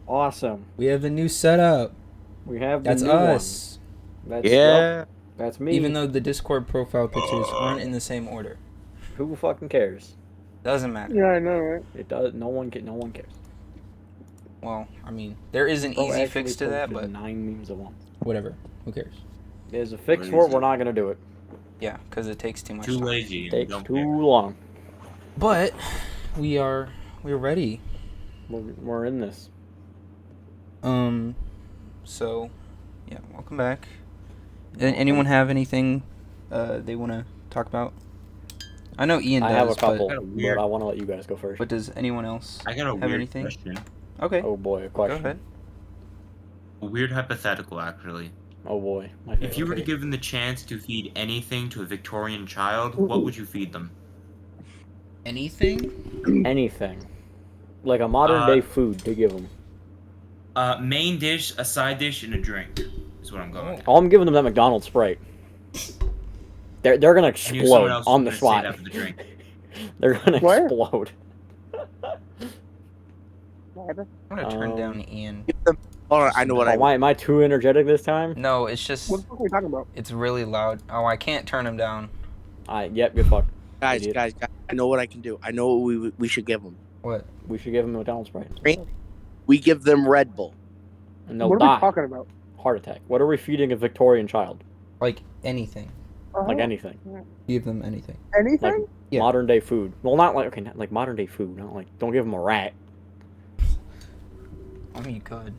Awesome. We have a new setup. We have the That's new us. one. That's, Yeah. Yep, that's me. Even though the Discord profile pictures aren't in the same order. Who fucking cares? Doesn't matter. Yeah, I know, right? It does. No one cares. Well, I mean, there is an Bro easy actually fix to that, posted but 9 memes at once. whatever. Who cares? There's a fix for it. We're not gonna do it. Yeah, because it takes too much Too time. lazy. It takes don't too care. long. But we're ready. We're in this. So yeah, welcome back. Anyone have anything they want to talk about? I know Ian does. I have a couple, But- but I want to let you guys go first. But does anyone else I got a have weird anything? question. Okay. Oh boy, a Go question. ahead. A weird hypothetical, actually. Oh boy. If you were to give them the chance to feed anything to a Victorian child, what would you feed them? Anything? Anything, like a modern day food to give them. Main dish, a side dish, and a drink is what I'm going. Oh, I'm giving them that McDonald's Sprite. They're gonna I knew explode someone else on the was gonna say spot. that for the drink. They're gonna What? explode. What? I'm gonna turn down Ian. Hold on, I know what Am I too energetic this time? No, it's just What the fuck are we talking about? it's really loud. Oh, I can't turn him down. Yep, you're fucked. guys, Idiot. guys. I know what I can do. I know what we should give them. What? We should give them a McDonald's Sprite. Right? We give them Red Bull. And they'll What are we die. talking about? Heart attack. What are we feeding a Victorian child? Like anything. Like anything. Give them anything. Anything? Like Yeah. modern day food. Well, not like modern day food. Not like, don't give them a rat. I mean, you could.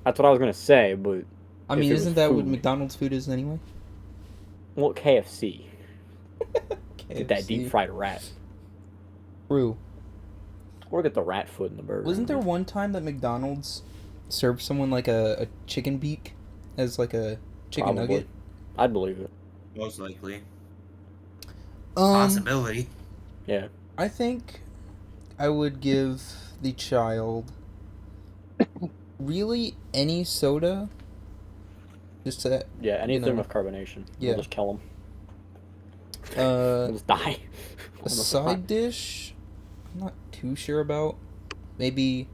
That's what I was gonna say, but I If mean, it was isn't that what food. McDonald's food is anyway? well, KFC. Get that KFC. deep fried rat. True. Or get the rat foot in the burger. Wasn't there one time that McDonald's served someone like a chicken beak as like a chicken Probably. nugget? I'd believe it. Most likely. Um, Possibility. Yeah. I think I would give the child really any soda. Just to Yeah, anything know. with carbonation. Yeah. We'll just kill them. uh We'll just die. a side dish. I'm not too sure about. Maybe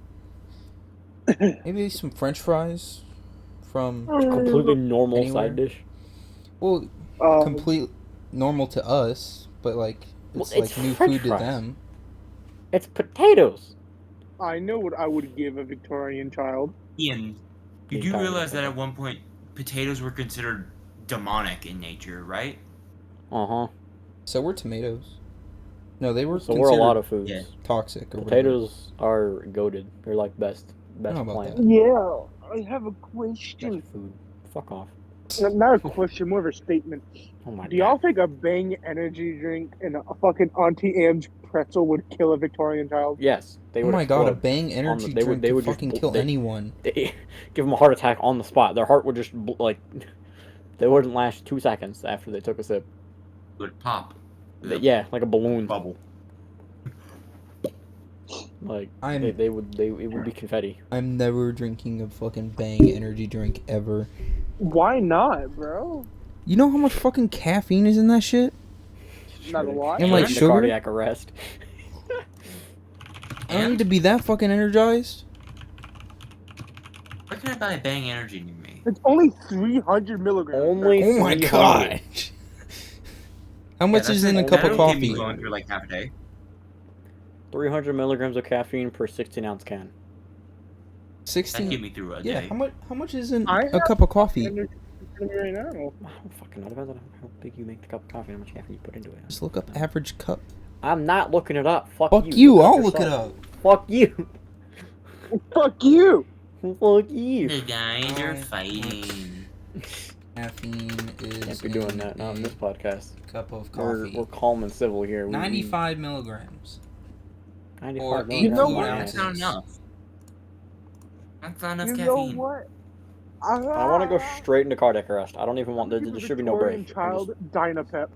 some French fries from Completely normal Anywhere? side dish. well, Um, complete normal to us, but like it's Well, like it's new French food fries. to them. It's potatoes. I know what I would give a Victorian child. Ian, you Big do time, realize that okay. at one point potatoes were considered demonic in nature, right? Uh-huh. So were tomatoes. No, they were So we're a lot considered of foods. Yeah. toxic or whatever. Potatoes are goated. They're like best know about plant. that. Yeah, I have a Best question. food. Fuck off. Not a question, more of a statement. Oh my Do y'all god. think a Bang energy drink and a fucking Auntie Anne's pretzel would kill a Victorian child? Yes. They Oh would my god, a explode. Bang energy they drink would could just fucking bl- kill they- anyone. They give them a heart attack on the spot. Their heart would just like they wouldn't last 2 seconds after they took a sip. It would pop. Yeah, like a balloon. Bubble. Like I'm- it would be confetti. I'm never drinking a fucking Bang energy drink ever. Why not, bro? You know how much fucking caffeine is in that shit? Not a lot. And, like, Put you in sugar? cardiac arrest. I don't need to be that fucking energized. Where can I buy a Bang Energy near me? It's only 300 milligrams. Only Oh my 300. god. How much Yeah, is that's in a it. cup of That'll keep me coffee? going for like half a day. 300 milligrams of caffeine per 16-ounce can. That'd 16. get me through a Yeah, day. how much is in I a have cup of coffee? Energy right now. I don't fucking know. Depends on how big you make the cup of coffee and how much caffeine you put into it. Just look up average cup. I'm not looking it up. Fuck Fuck you. you, I'll look it yourself. up. Fuck you. Fuck you! Fuck you. The guys are Alright. fighting. Caffeine is Can't be doing in that not on a this podcast. cup of We're coffee. calm and civil here. 95 milligrams. 95 or milligrams. You know fluid what? That's not ounces. enough. That's not enough You caffeine. know what? I want to go straight into cardiac arrest. I don't even want there should be no Victorian break. child Dynapep.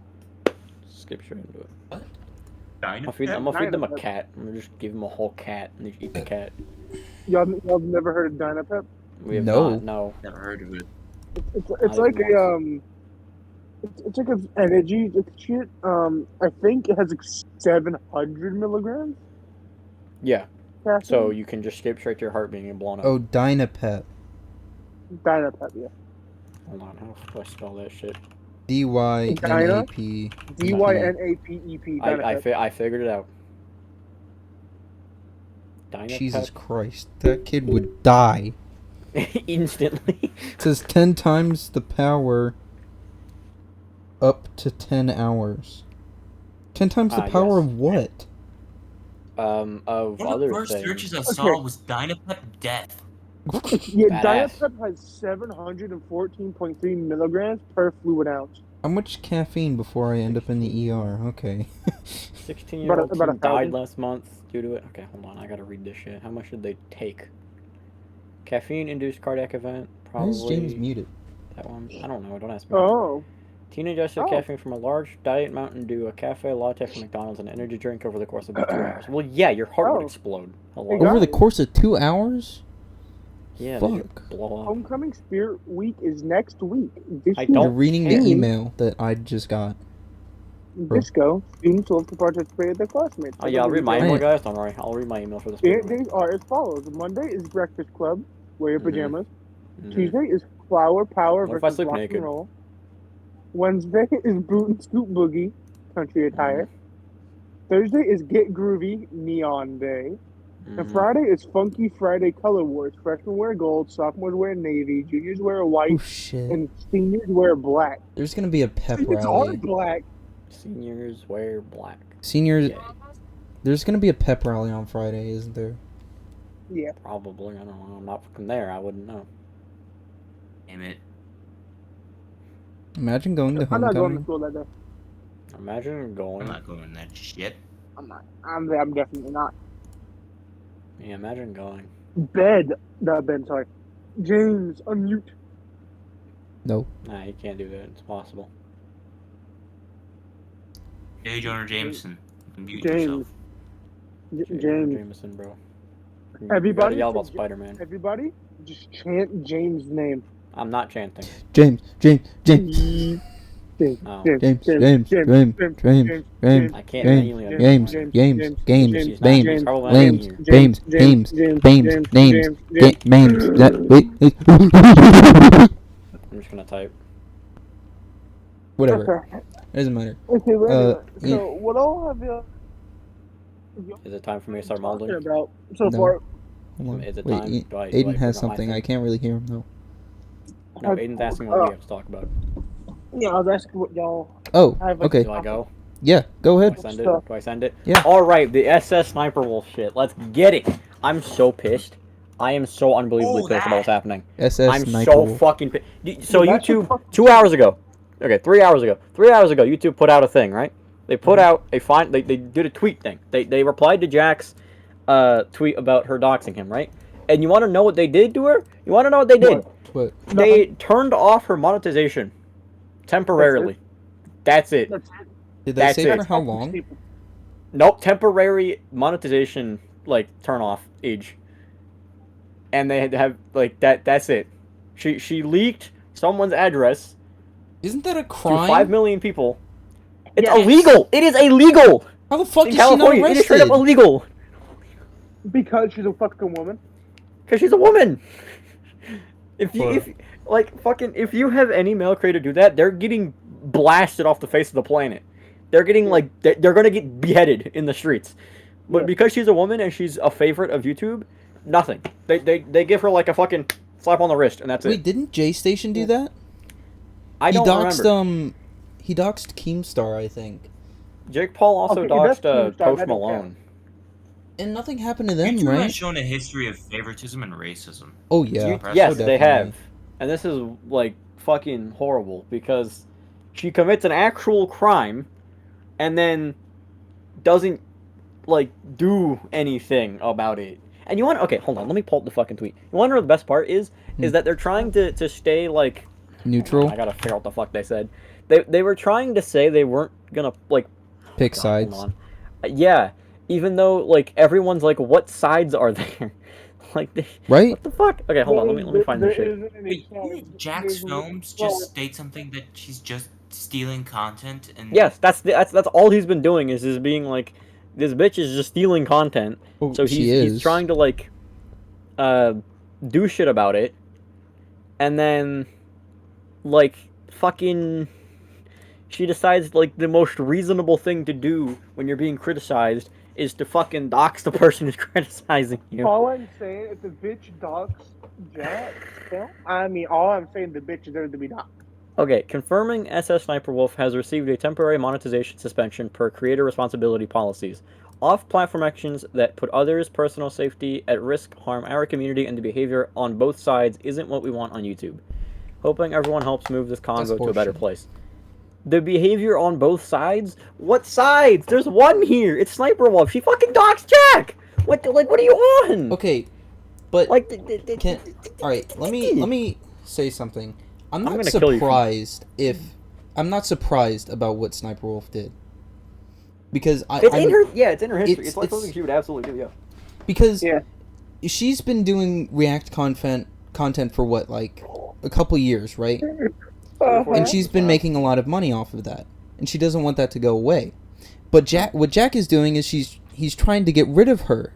Just skip straight into it. What? I'm gonna feed them a Dynapep. cat. I'm gonna just give them a whole cat and they just eat the cat. Y'all have never heard of Dynapep? We have No. not. No. Never heard of it. It's Not like even a it's like an energy shit. I think it has like 700 milligrams. Yeah. caffeine? So you can just skip straight to your heart being blown up. Oh, Dynapep. Dynapep, yeah. Hold on, how do I spell that shit? DYNAP. DYNAPEP. I figured it out. Jesus Dynapep. Christ, that kid would die. Instantly. It says 10 times the power up to 10 hours. 10 times the power yes. of what? Of One of the other first things. searches I saw was Dynapep death. Yeah, Badass. Dynapep has 714.3 milligrams per fluid ounce. How much caffeine before I end up in the ER? Okay. 16-year-old About a teen died 1,000. last month due to it. Okay, hold on. I gotta read this shit. How much did they take? Caffeine-induced cardiac event. Why is Probably James muted? that one. I don't know. Don't ask me. Oh. Teen ingested Oh. caffeine from a large diet Mountain Dew, a cafe latte from McDonald's, and an energy drink over the course of about 2 hours. Well, yeah, your heart would Oh. explode. Hello. Hey, Over the guys. course of 2 hours? Yeah, they just Fuck. blow up. Homecoming Spirit Week is next week. This I week, don't You're reading the care. email that I just got. Disco, students will have to participate with their classmates. Oh yeah, I'll read my Hey. email, guys. Don't worry. I'll read my email for this. Spirit days are as follows. Monday is Breakfast Club, wear your Mhm. pajamas. Mhm. Tuesday is Flower Power What if I versus sleep Rock naked? and Roll. Wednesday is Boot and Scoop Boogie, country attire. Thursday is Get Groovy, Neon Day. And Mhm. Friday is Funky Friday Color Wars. Freshmen wear gold, sophomores wear navy, juniors wear Oh white, shit. and seniors wear black. There's gonna be a pep Seniors are rally. black. Seniors wear black. Seniors, Yeah, there's gonna be a pep rally on Friday, isn't there? Yeah. probably. I don't know. I'm not fucking there. I wouldn't know. Damn it. Imagine going to I'm not going to homecoming. school that day. Imagine I'm going. not going that shit. I'm not. I'm definitely not. Yeah, imagine going. Ben, sorry. James, unmute. No. Nah, you can't do that. It's possible. J. Jonah Jameson. Unmute James. yourself. James. Jameson, bro. Everybody You gotta yell say about Spider-Man. Everybody, just chant James' name. I'm not chanting. James. James. No. James. I can't manually James. unmute James. myself. Games. She's not. Games. She's probably Games. not here. Games. Games. Names. I'm just gonna type. Whatever. It doesn't matter. Okay, well, anyway, yeah. so what all have you Is it time for me to start talking malding? about so No. far? Hold on. Is it Wait, time? Do I Aiden bring has up my something. thing? I can't really hear him though. No, Aiden's asking what we have to talk about. Yeah, I was asking what y'all Oh, have. Like, okay. Do I go? Yeah, go Do I ahead. send it? Stuff. Do I send it? Yeah. Alright, the SSSniperWolf shit. Let's get it. I'm so pissed. I am so unbelievably Oh, pissed about what's that. happening. SS I'm Sniper so Wolf. fucking pissed. So Yeah, that's YouTube, what 2 hours ago. Okay, 3 hours ago. 3 hours ago, YouTube put out a thing, right? They put out a they did a tweet thing. They replied to Jack's tweet about her doxing him, right? And you want to know what they did to her? You want to know what they did? What? They turned off her monetization temporarily. That's it. That's it. Did they That's say it. for how long? Nope, temporary monetization like turn off age. And they had to have like that's it. She leaked someone's address Isn't that a to crime? 5 million people. It's Yes. illegal. It is illegal. How the fuck In is she not California, it is straight up arrested? illegal. Because she's a fucking woman. Cause she's a woman. If you Or- if you have any male creator do that, they're getting blasted off the face of the planet. They're getting like they're gonna get beheaded in the streets. But Yeah. because she's a woman and she's a favorite of YouTube, nothing. They give her like a fucking slap on the wrist and that's Wait, it. didn't J Station do that? I don't remember. He doxed Keemstar, I think. Jake Paul also Okay, that's doxed Keemstar, Post that don't Malone. And nothing happened to them, YouTube has right? shown a history of favoritism and racism. Oh yeah. You- Impressive. yes, So they definitely. have. And this is like fucking horrible because she commits an actual crime and then doesn't like do anything about it. And you want okay, hold on, let me pull up the fucking tweet. You want to know the best part is that they're trying to stay like Neutral. I gotta figure out what the fuck they said. They were trying to say they weren't gonna like Pick God, sides. hold on. Yeah, even though like everyone's like, what sides are there? Like, Right? what the fuck? Okay, hold on. Let me find this shit. Wait, didn't Jack's Films just state something that she's just stealing content and Yes, that's all he's been doing is being like, this bitch is just stealing content. Oh, So he's trying to like do shit about it, and then like fucking she decides like the most reasonable thing to do when you're being criticized is to fucking dox the person who's criticizing you. All I'm saying, if the bitch docks Jack, all I'm saying, the bitch deserves to be docked. Okay, confirming SSSniperWolf has received a temporary monetization suspension per creator responsibility policies. Off-platform actions that put others' personal safety at risk harm our community, and the behavior on both sides isn't what we want on YouTube. Hoping everyone helps move this Congo to a better place. The behavior on both sides? What sides? There's one here. It's SniperWolf. She fucking doxed Jack. What are you on? Okay, but like, all right. Let me say something. I'm not surprised about what SniperWolf did. Because it's in her history. It's like something she would absolutely do, yeah. Because she's been doing React content for what, like a couple years, right? And she's been making a lot of money off of that, and she doesn't want that to go away. But what Jack is doing is he's trying to get rid of her,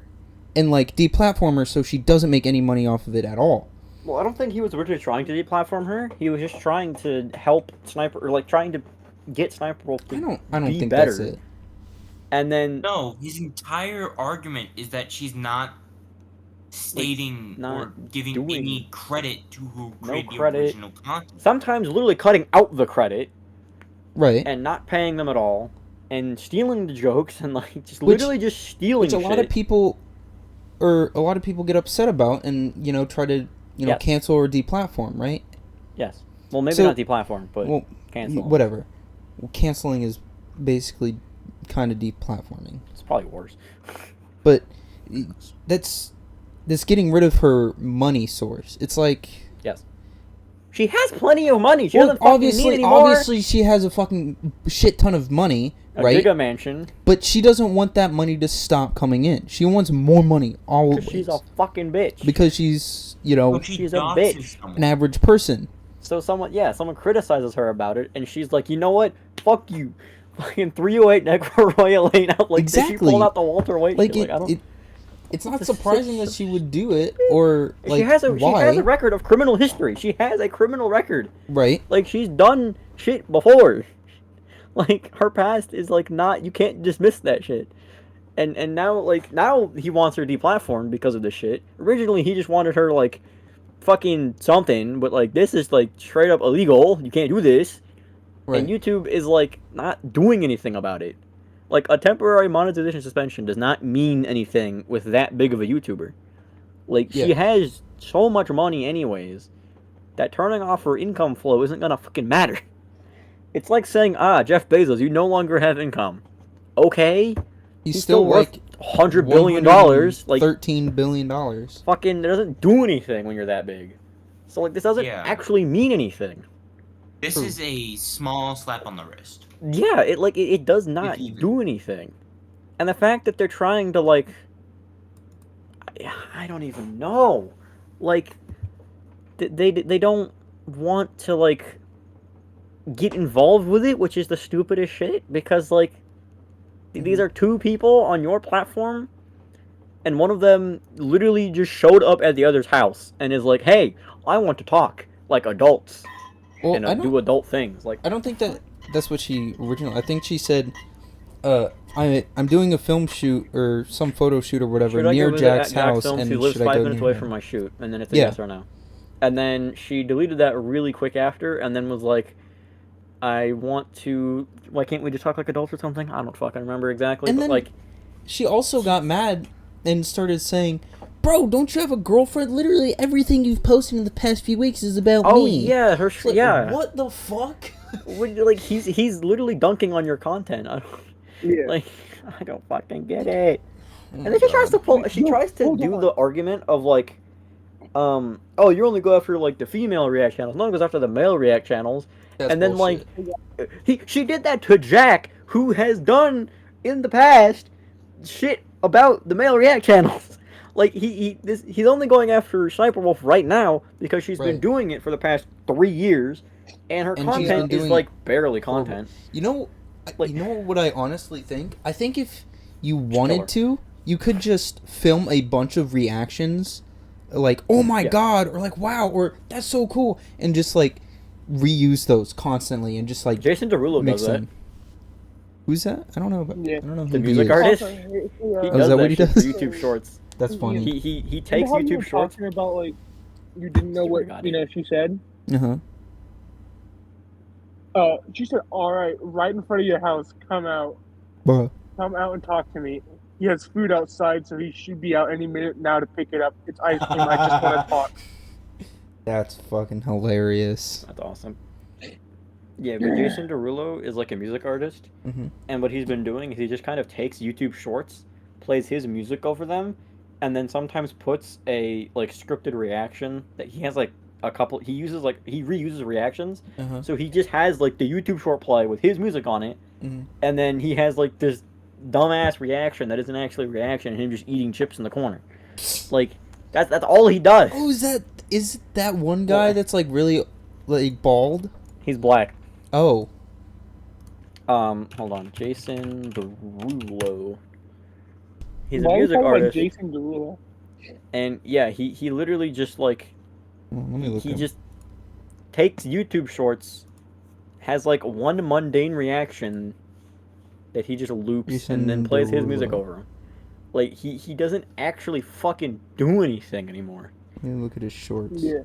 and like deplatform her so she doesn't make any money off of it at all. Well, I don't think he was originally trying to deplatform her. He was just trying to help Sniper, or like trying to get SniperWolf to I don't be think better. that's it. And then no, his entire argument is that she's not stating or giving any credit to who created the original content. Sometimes literally cutting out the credit, right, and not paying them at all, and stealing the jokes, and like just literally just stealing. Which a lot of people get upset about, and try to cancel or deplatform, right? Yes. Well, maybe not deplatform, but cancel. Whatever. Well, canceling is basically kind of deplatforming. It's probably worse. But that's getting rid of her money source. It's like, yes, she has plenty of money. She doesn't fucking need any more. Obviously, she has a fucking shit ton of money, right? A giga mansion. But she doesn't want that money to stop coming in. She wants more money always. Because she's a fucking bitch. Because she's, she's a bitch, an average person. So someone criticizes her about it, and she's like, you know what? Fuck you. Fucking 308 Necro Royal ain't out like exactly. She pulled out the Walter White like shit. It's not surprising that she would do it, or like she has a why? record of criminal history. She has a criminal record. Right. Like she's done shit before. Like her past is like not. You can't dismiss that shit. And now he wants her deplatformed because of this shit. Originally he just wanted her like fucking something, but like this is like straight up illegal. You can't do this. Right. And YouTube is like not doing anything about it. Like a temporary monetization suspension does not mean anything with that big of a YouTuber. Like she has so much money anyways that turning off her income flow isn't gonna fucking matter. It's like saying, Jeff Bezos, you no longer have income. Okay? He's still worth $100 billion. Like $13 billion. Fucking, it doesn't do anything when you're that big. So like this doesn't actually mean anything. This is a small slap on the wrist. Yeah, it does not do anything. And the fact that they're trying to like I don't even know. Like they don't want to like get involved with it, which is the stupidest shit, because like these are two people on your platform, and one of them literally just showed up at the other's house and is like, "Hey, I want to talk like adults." Well, and do adult things. Like I don't think that's what she originally. I think she said, I'm doing a film shoot or some photo shoot or whatever near Jack's house, and he lives should I 5 go minutes near away him? from my shoot, and then it's a yes or no. And then she deleted that really quick after, and then was like, "I want to. Why can't we just talk like adults or something? I don't fucking remember exactly." And but then like, she also got mad and started saying, "Bro, don't you have a girlfriend? Literally everything you've posted in the past few weeks is about me." Oh yeah, her like, yeah. What the fuck? Like he's literally dunking on your content. Like I don't fucking get it. And then she tries to do the argument of like, oh, you only go after like the female React channels. No one goes after the male React channels. That's and then bullshit. like, she did that to Jack, who has done in the past shit about the male React channels. Like he's only going after SniperWolf right now because she's been doing it for the past 3 years, and her content is like barely content. You know what I honestly think? I think if you wanted to, you could just film a bunch of reactions, like, oh my god, or like, wow, or that's so cool, and just like reuse those constantly and just like Jason Derulo mix does that. them. Who's that? I don't know. I don't know who The he music is. artist. Also, He is does that that what he shit for does? YouTube Shorts. That's funny. He takes how you YouTube were Shorts. talking about like you didn't know what she said. She said, "All right, right in front of your house. Come out. Bruh. Come out and talk to me. He has food outside, so he should be out any minute now to pick it up. It's ice cream. I just want to talk." That's fucking hilarious. That's awesome. Yeah, but Jason Derulo is like a music artist, and what he's been doing is he just kind of takes YouTube Shorts, plays his music over them, and then sometimes puts a like scripted reaction that he has like a couple. He reuses reactions, so he just has like the YouTube Short play with his music on it, and then he has like this dumbass reaction that isn't actually a reaction, and him just eating chips in the corner. Like that's all he does. Oh, is that one guy that's like really like bald? He's black. Oh. Hold on, Jason Derulo. He's a Why music artist. Jason Derulo? And yeah, he literally just like he just takes YouTube Shorts, has like one mundane reaction that he just loops Jason and then plays his Derulo. music over him. Like he doesn't actually fucking do anything anymore. Let me look at his shorts. Yeah.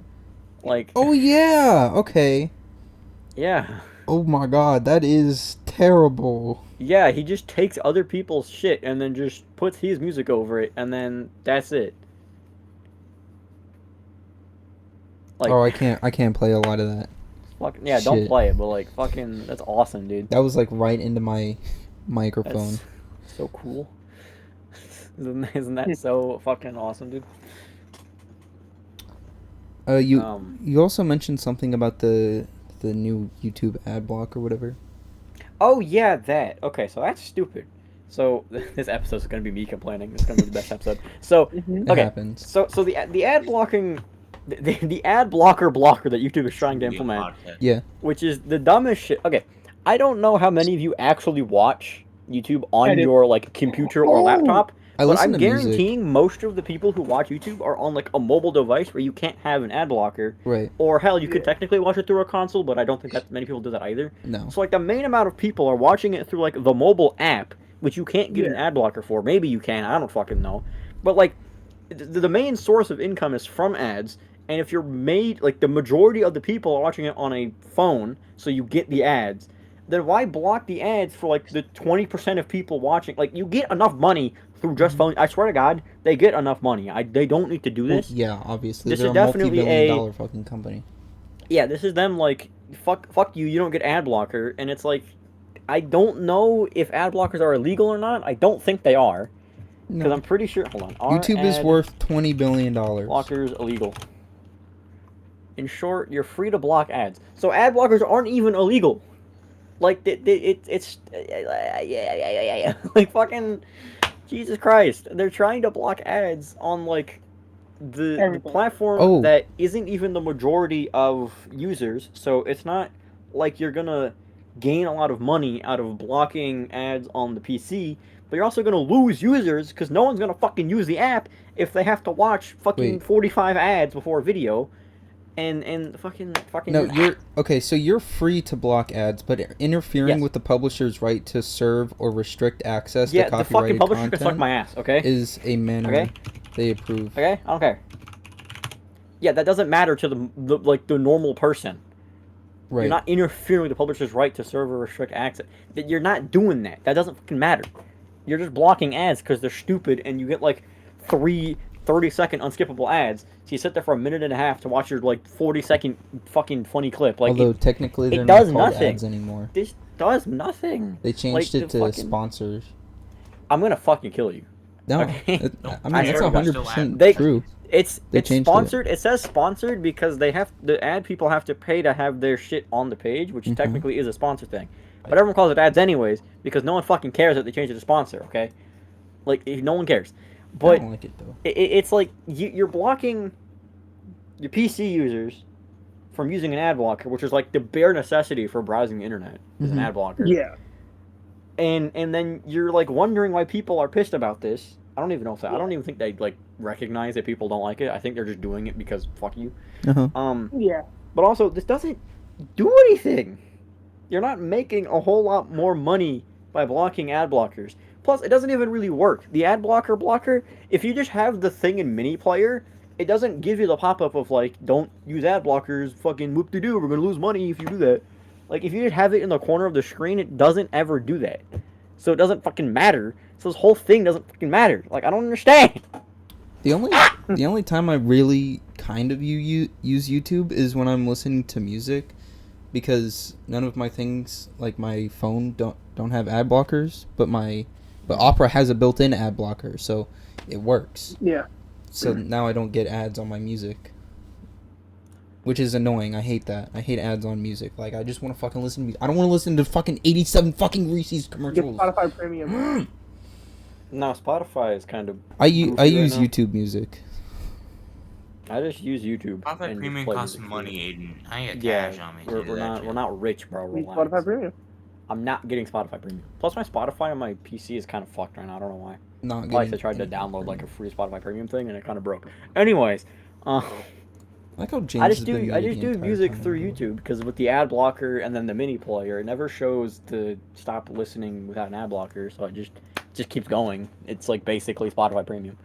Like Oh yeah. Okay. yeah. Oh my god, that is terrible. Yeah, he just takes other people's shit and then just puts his music over it, and then that's it. Like, Oh, I can't play a lot of that. fucking, yeah, don't Shit. play it, but like, fucking, that's awesome, dude. That was like right into my microphone. That's so cool. Isn't that so fucking awesome, dude? You also mentioned something about the new YouTube ad block or whatever. Oh yeah, that. Okay, so that's stupid. So this episode's gonna be me complaining. It's gonna be the best episode. So It okay, happens. so the ad blocking, the ad blocker that YouTube is trying to implement, Yeah. which is the dumbest shit. Okay, I don't know how many of you actually watch YouTube on your like computer or laptop. I But listen I'm to guaranteeing music. most of the people who watch YouTube are on like a mobile device where you can't have an ad blocker. Right. Or hell, you could technically watch it through a console, but I don't think that many people do that either. No. So like the main amount of people are watching it through like the mobile app, which you can't get an ad blocker for. Maybe you can, I don't fucking know. But like the main source of income is from ads, and if you're the majority of the people are watching it on a phone, so you get the ads, then why block the ads for like the 20% of people watching? Like you get enough money through just phone. I swear to God, they get enough money. They don't need to do this. Well, yeah, obviously. This They're is a definitely multi-billion-dollar fucking company. Yeah, this is them like fuck you. You don't get ad blocker, and it's like I don't know if ad blockers are illegal or not. I don't think they are, because No. I'm pretty sure. Hold on. YouTube is worth $20 billion. Blockers illegal. In short, you're free to block ads. So ad blockers aren't even illegal. Like it's like fucking Jesus Christ. They're trying to block ads on like the platform that isn't even the majority of users. So it's not like you're gonna gain a lot of money out of blocking ads on the PC, but you're also gonna lose users because no one's gonna fucking use the app if they have to watch fucking 45 ads before a video. And fucking. No, you're okay. So you're free to block ads, but interfering with the publisher's right to serve or restrict access to copyrighted the fucking publisher content can suck my ass. Okay. Is a manner they approve. Okay, I don't care. Yeah, that doesn't matter to the normal person. Right. You're not interfering with the publisher's right to serve or restrict access. You're not doing that. That doesn't fucking matter. You're just blocking ads because they're stupid, and you get like 3 30-second unskippable ads. So you sit there for a minute and a half to watch your like 40-second fucking funny clip. Like, although technically they're it not does called nothing ads anymore. This does nothing. They changed it to sponsors. I'm gonna fucking kill you. No, okay? I mean that's 100% true. It's sponsored. It says sponsored because the ad people have to pay to have their shit on the page, which technically is a sponsor thing. But everyone calls it ads anyways because no one fucking cares that they changed it to sponsor. Okay, like no one cares. But I don't like it though. It's like you're blocking your PC users from using an ad blocker, which is like the bare necessity for browsing the internet is an ad blocker. Yeah. and then you're like wondering why people are pissed about this. I don't even know if I don't even think they like recognize that people don't like it. I think they're just doing it because fuck you. Yeah. But also, this doesn't do anything. You're not making a whole lot more money by blocking ad blockers. Plus, it doesn't even really work. The ad blocker, if you just have the thing in mini player, it doesn't give you the pop-up of like, don't use ad blockers, fucking whoop-de-doo, we're gonna lose money if you do that. Like, if you just have it in the corner of the screen, it doesn't ever do that. So it doesn't fucking matter. So this whole thing doesn't fucking matter. Like, I don't understand. The only time I really kind of use YouTube is when I'm listening to music, because none of my things, like my phone, don't have ad blockers, but Opera has a built-in ad blocker, so it works. Yeah. So now I don't get ads on my music, which is annoying. I hate that. I hate ads on music. Like, I just want to fucking listen to music. I don't want to listen to fucking 87 fucking Reese's commercials. Get Spotify Premium. No, Spotify is kind of. I use YouTube Music. I just use YouTube. Spotify Premium costs money, Aiden. I get cash on me. We're not rich, bro. Relax. Spotify Premium. I'm not getting Spotify Premium. Plus, my Spotify on my PC is kind of fucked right now. I don't know why. Not Like, I tried to download like a free Spotify Premium thing and it kind of broke. Anyways, I like how James I just do music through YouTube because with the ad blocker and then the mini player, it never shows to stop listening without an ad blocker, so it just keeps going. It's like basically Spotify Premium,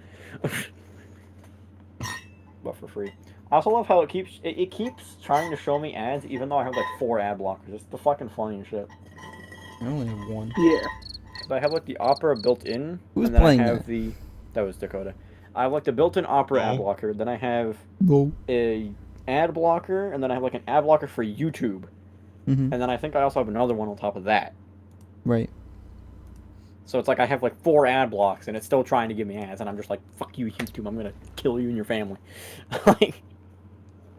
but for free. I also love how it keeps trying to show me ads even though I have like 4 ad blockers. It's the fucking funniest shit. I only have 1. Yeah. But I have like the Opera built in. Who's and then playing I have that? That was Dakota. I have like the built-in Opera ad blocker. Then I have a ad blocker, and then I have like an ad blocker for YouTube. Mm-hmm. And then I think I also have another one on top of that. Right. So it's like I have like 4 ad blocks, and it's still trying to give me ads, and I'm just like, fuck you, YouTube, I'm gonna kill you and your family. Like,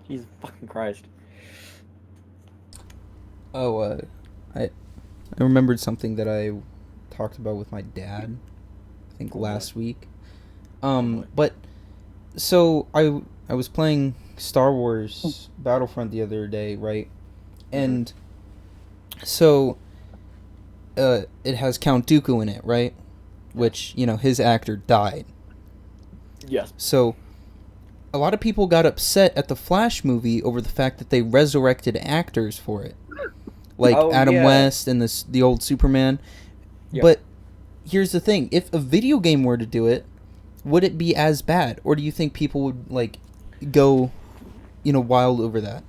Jesus fucking Christ. Oh, I remembered something that I talked about with my dad, I think last week. But so I was playing Star Wars Battlefront the other day, right? And so it has Count Dooku in it, right? Which, you know, his actor died. Yes. So a lot of people got upset at the Flash movie over the fact that they resurrected actors for it. Like Adam West and the old Superman. Yep. But here's the thing. If a video game were to do it, would it be as bad? Or do you think people would, like, go, you know, wild over that?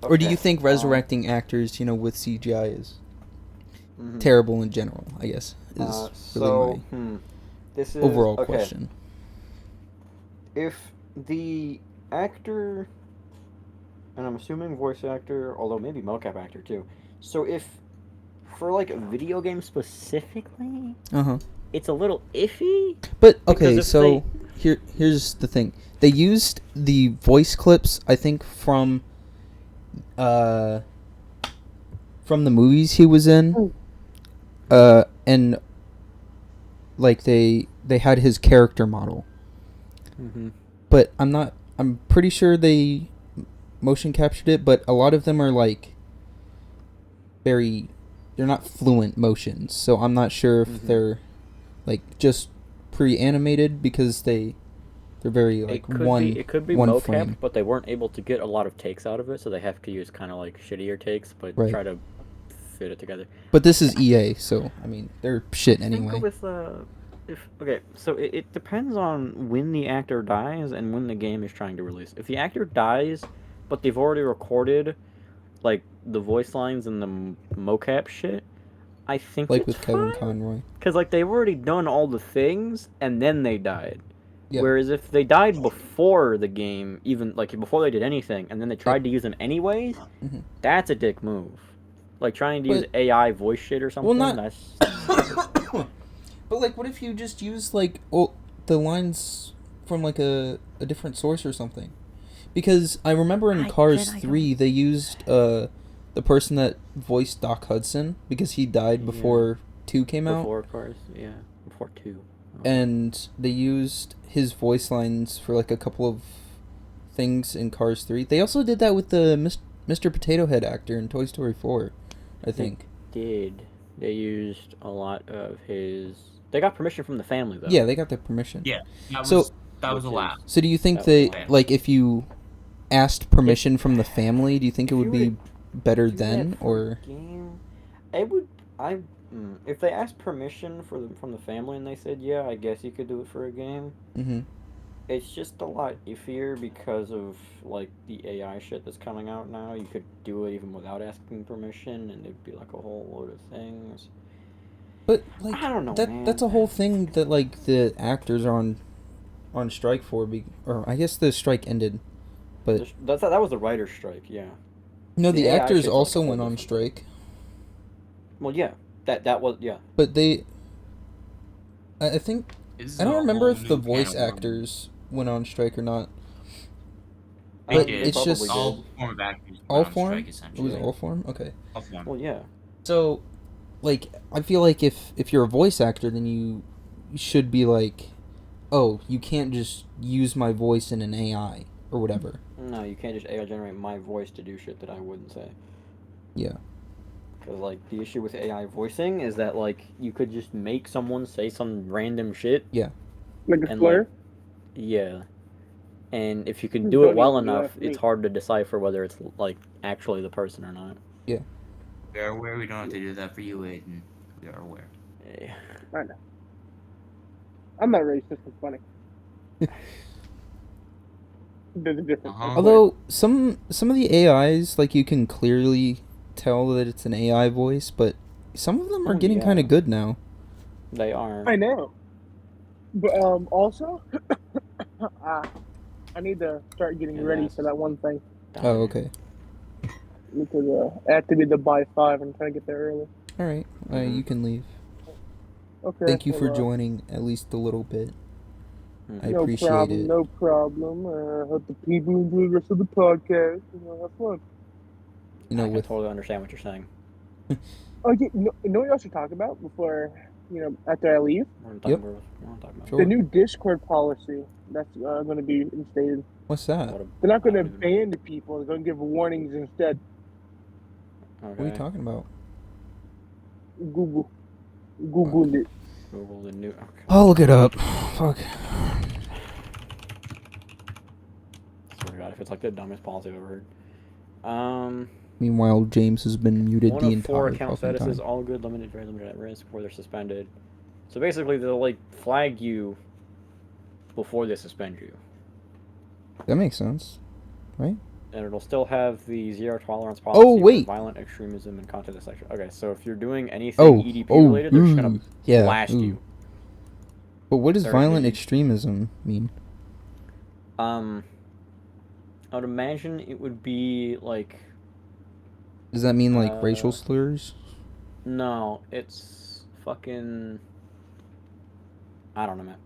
Okay. Or do you think resurrecting actors, you know, with CGI is terrible in general, I guess, is really my this is, overall question. If the actor, and I'm assuming voice actor, although maybe mocap actor too, so if, for like a video game specifically, it's a little iffy. But okay, so here's the thing. They used the voice clips, I think, from the movies he was in, and like they had his character model. But I'm pretty sure they motion captured it, but a lot of them are like they're not fluent motions, so I'm not sure if they're like just pre-animated because they're very like it could be one mocap, frame. But they weren't able to get a lot of takes out of it, so they have to use kind of like shittier takes, but try to fit it together. But this is EA, so I mean they're shit anyway. So it depends on when the actor dies and when the game is trying to release. If the actor dies, but they've already recorded like the voice lines and the mocap shit, I think like it's with fine. Kevin Conroy. Because like they've already done all the things and then they died. Yep. Whereas if they died before the game, even like before they did anything, and then they tried to use them anyways, that's a dick move. Like trying to use AI voice shit or something. Well, that's... But like, what if you just use like the lines from like a different source or something? Because I remember in Cars 3 they used the person that voiced Doc Hudson because he died before 2 came out. Before Cars, before 2. Oh. And they used his voice lines for like a couple of things in Cars 3. They also did that with the Mr. Potato Head actor in Toy Story 4, I think. They did. They used a lot of his. They got permission from the family though. Yeah, they got their permission. Yeah, that So- was allowed. So do you think That was that, fine. like, if you asked permission from the family, do you think it if would you be better do that then, for or? a game, it would. If they asked permission from the family and they said yeah, I guess you could do it for a game. Mm-hmm. It's just a lot iffier because of like the AI shit that's coming out now. You could do it even without asking permission, and it'd be like a whole load of things. But like, I don't know, man. that's a whole thing that like the actors are on strike for, or I guess the strike ended, but That was the writer's strike, yeah. no, the the AI actors shit's like also a whole went on different- strike. Well, yeah, that was yeah. But I think This is I don't a remember whole if the new can voice of worms. actors went on strike or not. They But did. it's probably just did. all form of actors went all on form. strike, It was essentially. all form. Okay. All form. Well, yeah. So, like, I feel like if you're a voice actor, then you should be like, oh, you can't just use my voice in an AI or whatever. No, you can't just AI generate my voice to do shit that I wouldn't say. Yeah. Because like the issue with AI voicing is that like you could just make someone say some random shit. Like a And, slur? Yeah. And if you can do it Don't well even enough, ask me. it's hard to decipher whether it's like actually the person or not. We are aware we don't have to do that for you, Aiden. We are aware. Eh, I know. I'm not racist. It's funny. There's a difference. Uh-huh. Although some of the AIs, like, you can clearly tell that it's an AI voice, but some of them are Oh, getting yeah. kind of good now. They are. I know. But also, I need to start getting Yeah, ready that's- for that one thing. Oh, okay. Because I have to be the by 5 and try to get there early. All right. Mhm. You can leave. Okay. Thank you for well, joining at least a little bit. I no appreciate problem, it. No problem. Hope the people enjoy the rest of the podcast. Have fun. You know, I with totally understand what you're saying. Oh, yeah, you know what else should talk about before, after I leave? We're not Yep. talking about. Sure. The new Discord policy that's going to be instated. what's that? What They're not going to about- ban the people. They're going to give warnings instead. What are you Okay. talking about? Google it. Google the new. Okay. I'll look it up. Fuck. Swear to God, if it's like the dumbest policy I've ever heard. Meanwhile, James has been muted One the of 4 entire account fucking statuses, time. all good, limited, very limited at risk, before they're suspended. So basically, they'll like flag you before they suspend you, That makes sense. and it'll still have the zero tolerance policy Oh, for wait. violent extremism and content sexual. Okay, so if you're doing anything EDP related, they're just gonna yeah. blast you. But what does They're violent gonna- extremism mean? I would imagine it would be like Does that mean like racial Uh, slurs? no, it's fucking. I don't know, man.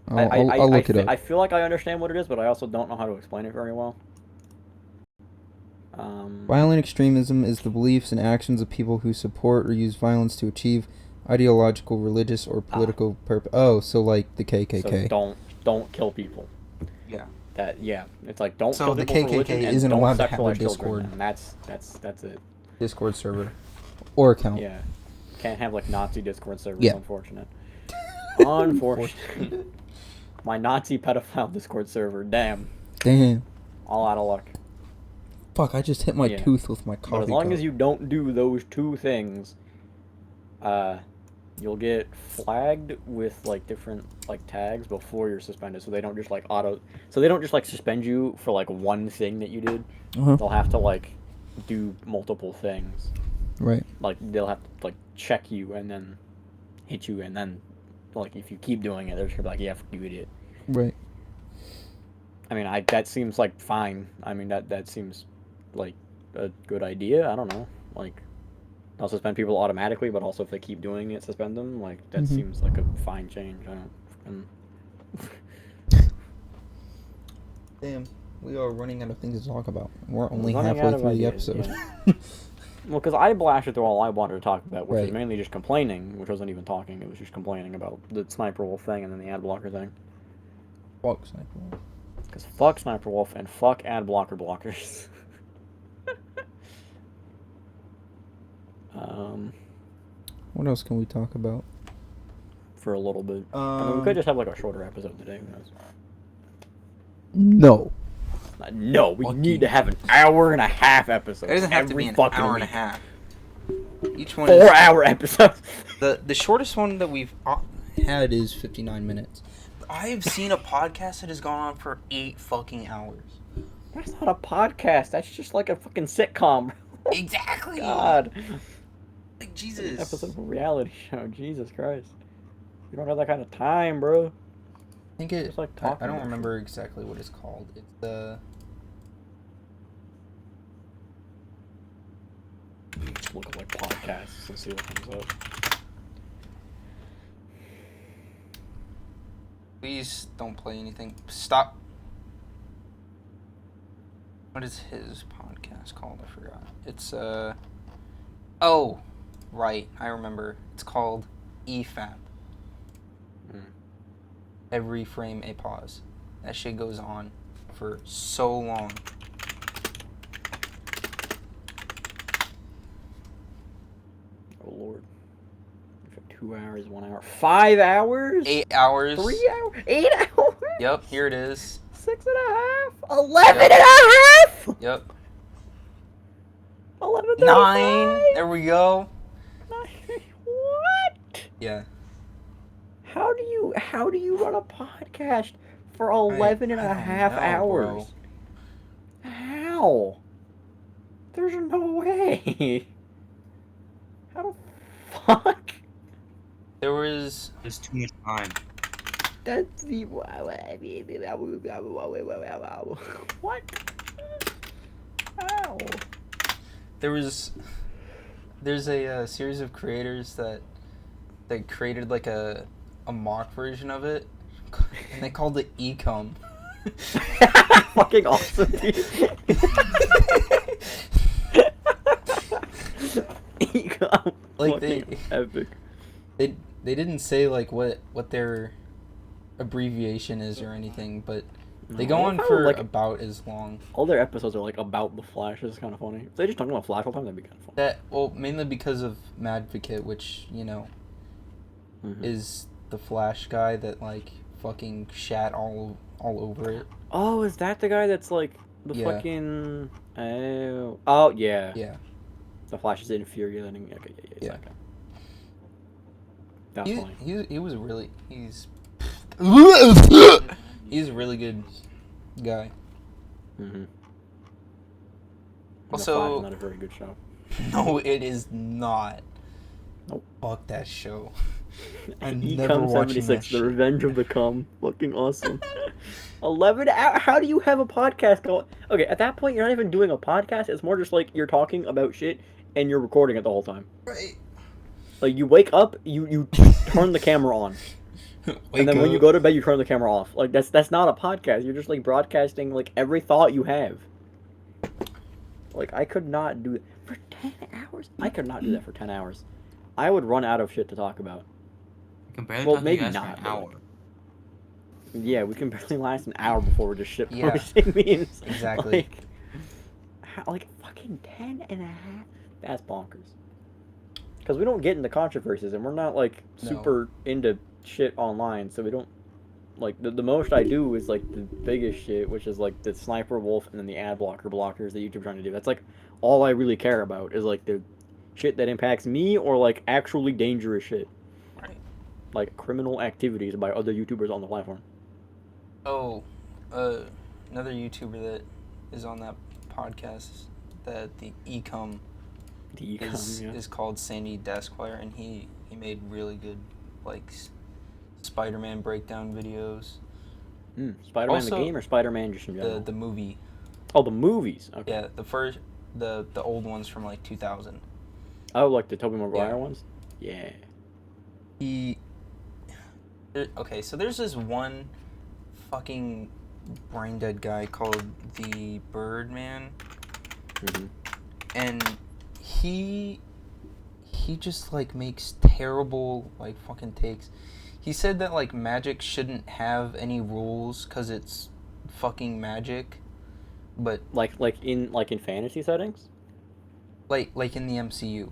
I'll look it up. I feel like I understand what it is, but I also don't know how to explain it very well. Violent extremism is the beliefs and actions of people who support or use violence to achieve ideological, religious, or political purpose. Oh, so like the KKK. So don't kill people. Yeah. It's like don't So kill the people for KKK religion and isn't don't allowed to have a sexualize children, Discord. and that's it. Discord server or account. Yeah, can't have like Nazi Discord servers. Yeah. Unfortunate. Unfortunate. My Nazi pedophile Discord server. Damn. Damn. All out of luck. Fuck! I just hit my Yeah. tooth with my coffee But as long cup. as you don't do those 2 things, you'll get flagged with like different like tags before you're suspended. So they don't just like suspend you for like one thing that you did. Uh-huh. They'll have to like do multiple things. Right. Like they'll have to like check you and then hit you, and then like if you keep doing it, they're just gonna be like, yeah, fuck you, idiot. Right. I mean, that seems like fine. I mean, that seems like a good idea. I don't know. Like, they'll suspend people automatically, but also if they keep doing it, suspend them. Like, that Mhm. seems like a fine change. I don't. Damn. We are running out of things to talk about. We're only Running halfway out of through the ideas, episode. Well, because I blasted through all I wanted to talk about, which was Right. mainly just complaining, which wasn't even talking. It was just complaining about the Sniper Wolf thing and then the ad blocker thing. Fuck Sniper. Because fuck Sniper Wolf and fuck ad blocker blockers. What else can we talk about? For a little bit. I mean, we could just have like a shorter episode today. Who knows? No. No, we need to have an hour and a half episode. It doesn't have to be an hour and a half. Each one 4 hour episodes. The shortest one that we've had is 59 minutes. I have seen a podcast that has gone on for 8 fucking hours. That's not a podcast. That's just like a fucking sitcom. Exactly. God. Like, Jesus. Episode of a reality show. Jesus Christ. You don't have that kind of time, bro. I think it's like I don't remember exactly what it's called. It's the... Just look at like podcasts and see what comes up. Please don't play anything. Stop. What is his podcast called? I forgot. It's oh, right. I remember. It's called EFAP. Every frame a pause. That shit goes on for so long. Oh Lord. 2 hours, 1 hour, 5 hours? 8 hours. 3 hours? 8 hours? Yep, here it is. 6 and a half? 11 and a half? Yep. 11 9. There we go. 9. What? Yeah. How do you run a podcast for 11 and a half hours? Bro. How? There's no way. How the fuck? There's too much time. That's the what? How? There's a series of creators that created like a mock version of it, and they called it Ecom. Fucking awesome, dude. Ecom. Like fucking epic. They didn't say like what their abbreviation is or anything, but they go on for like about as long. All their episodes are like about the Flash. It's kind of funny. If they just talking about Flash all the time, that'd be kind of fun. Mainly because of Madvocate, which is the Flash guy that like fucking shat all over it. Oh, is that the guy that's like the fucking? Oh yeah. Yeah. The Flash is infuriating. Okay, yeah. Okay. That's funny. He was really he's a really good guy. Mm-hmm. Also, The Flash is not a very good show. No, it is not. Nope. Fuck that show. Ecom 76, The Revenge of the Cum. Fucking awesome. 11 hours? How do you have a podcast going? Okay, at that point, you're not even doing a podcast. It's more just like you're talking about shit and you're recording it the whole time. Right. Like, you wake up, you turn the camera on. And then when you go to bed, you turn the camera off. Like, that's not a podcast. You're just, like, broadcasting, like, every thought you have. Like, I could not do it. For 10 hours? I could not do that for 10 hours. I would run out of shit to talk about. Well, maybe not. For an hour. Yeah, we can barely last an hour before we're just shit posting memes. Exactly. Like fucking 10 and a half? That's bonkers. Because we don't get into controversies, and we're not, like, super into shit online, so we don't, like, the most I do is, like, the biggest shit, which is, like, the Sniper Wolf and then the ad blockers that YouTube's trying to do. That's, like, all I really care about is, like, the shit that impacts me or, like, actually dangerous shit. Right. Like, criminal activities by other YouTubers on the platform. Oh, another YouTuber that is on that podcast, that the Ecom is called Sandy Desquire, and he made really good, like, Spider-Man breakdown videos. Spider-Man also, the game or Spider-Man just in general? The movie. Oh, the movies. Okay. Yeah, the old ones from like 2000. Oh, like the Tobey Maguire ones? Yeah. Okay, so there's this one fucking brain dead guy called the Birdman. Mm-hmm. And he just like makes terrible like fucking takes. He said that like magic shouldn't have any rules cuz it's fucking magic. But like in fantasy settings? Like in the MCU.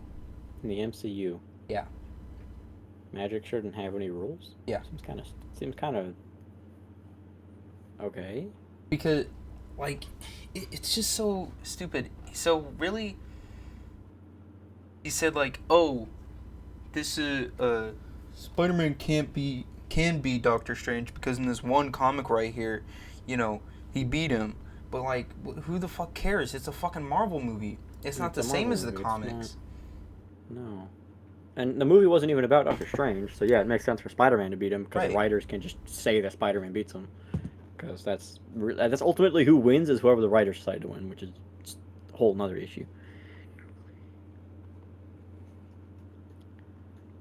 In the MCU. Yeah. Magic shouldn't have any rules? Yeah. Seems kind of okay. Because, like, it's just so stupid. So, really, he said, like, oh, this is, Spider-Man can be Doctor Strange because in this one comic right here, you know, he beat him. But, like, who the fuck cares? It's a fucking Marvel movie. It's not the same as the comics. No. And the movie wasn't even about Doctor Strange, so yeah, it makes sense for Spider-Man to beat him, because the writers can just say that Spider-Man beats him. Because that's ultimately who wins, is whoever the writers decide to win, which is a whole nother issue.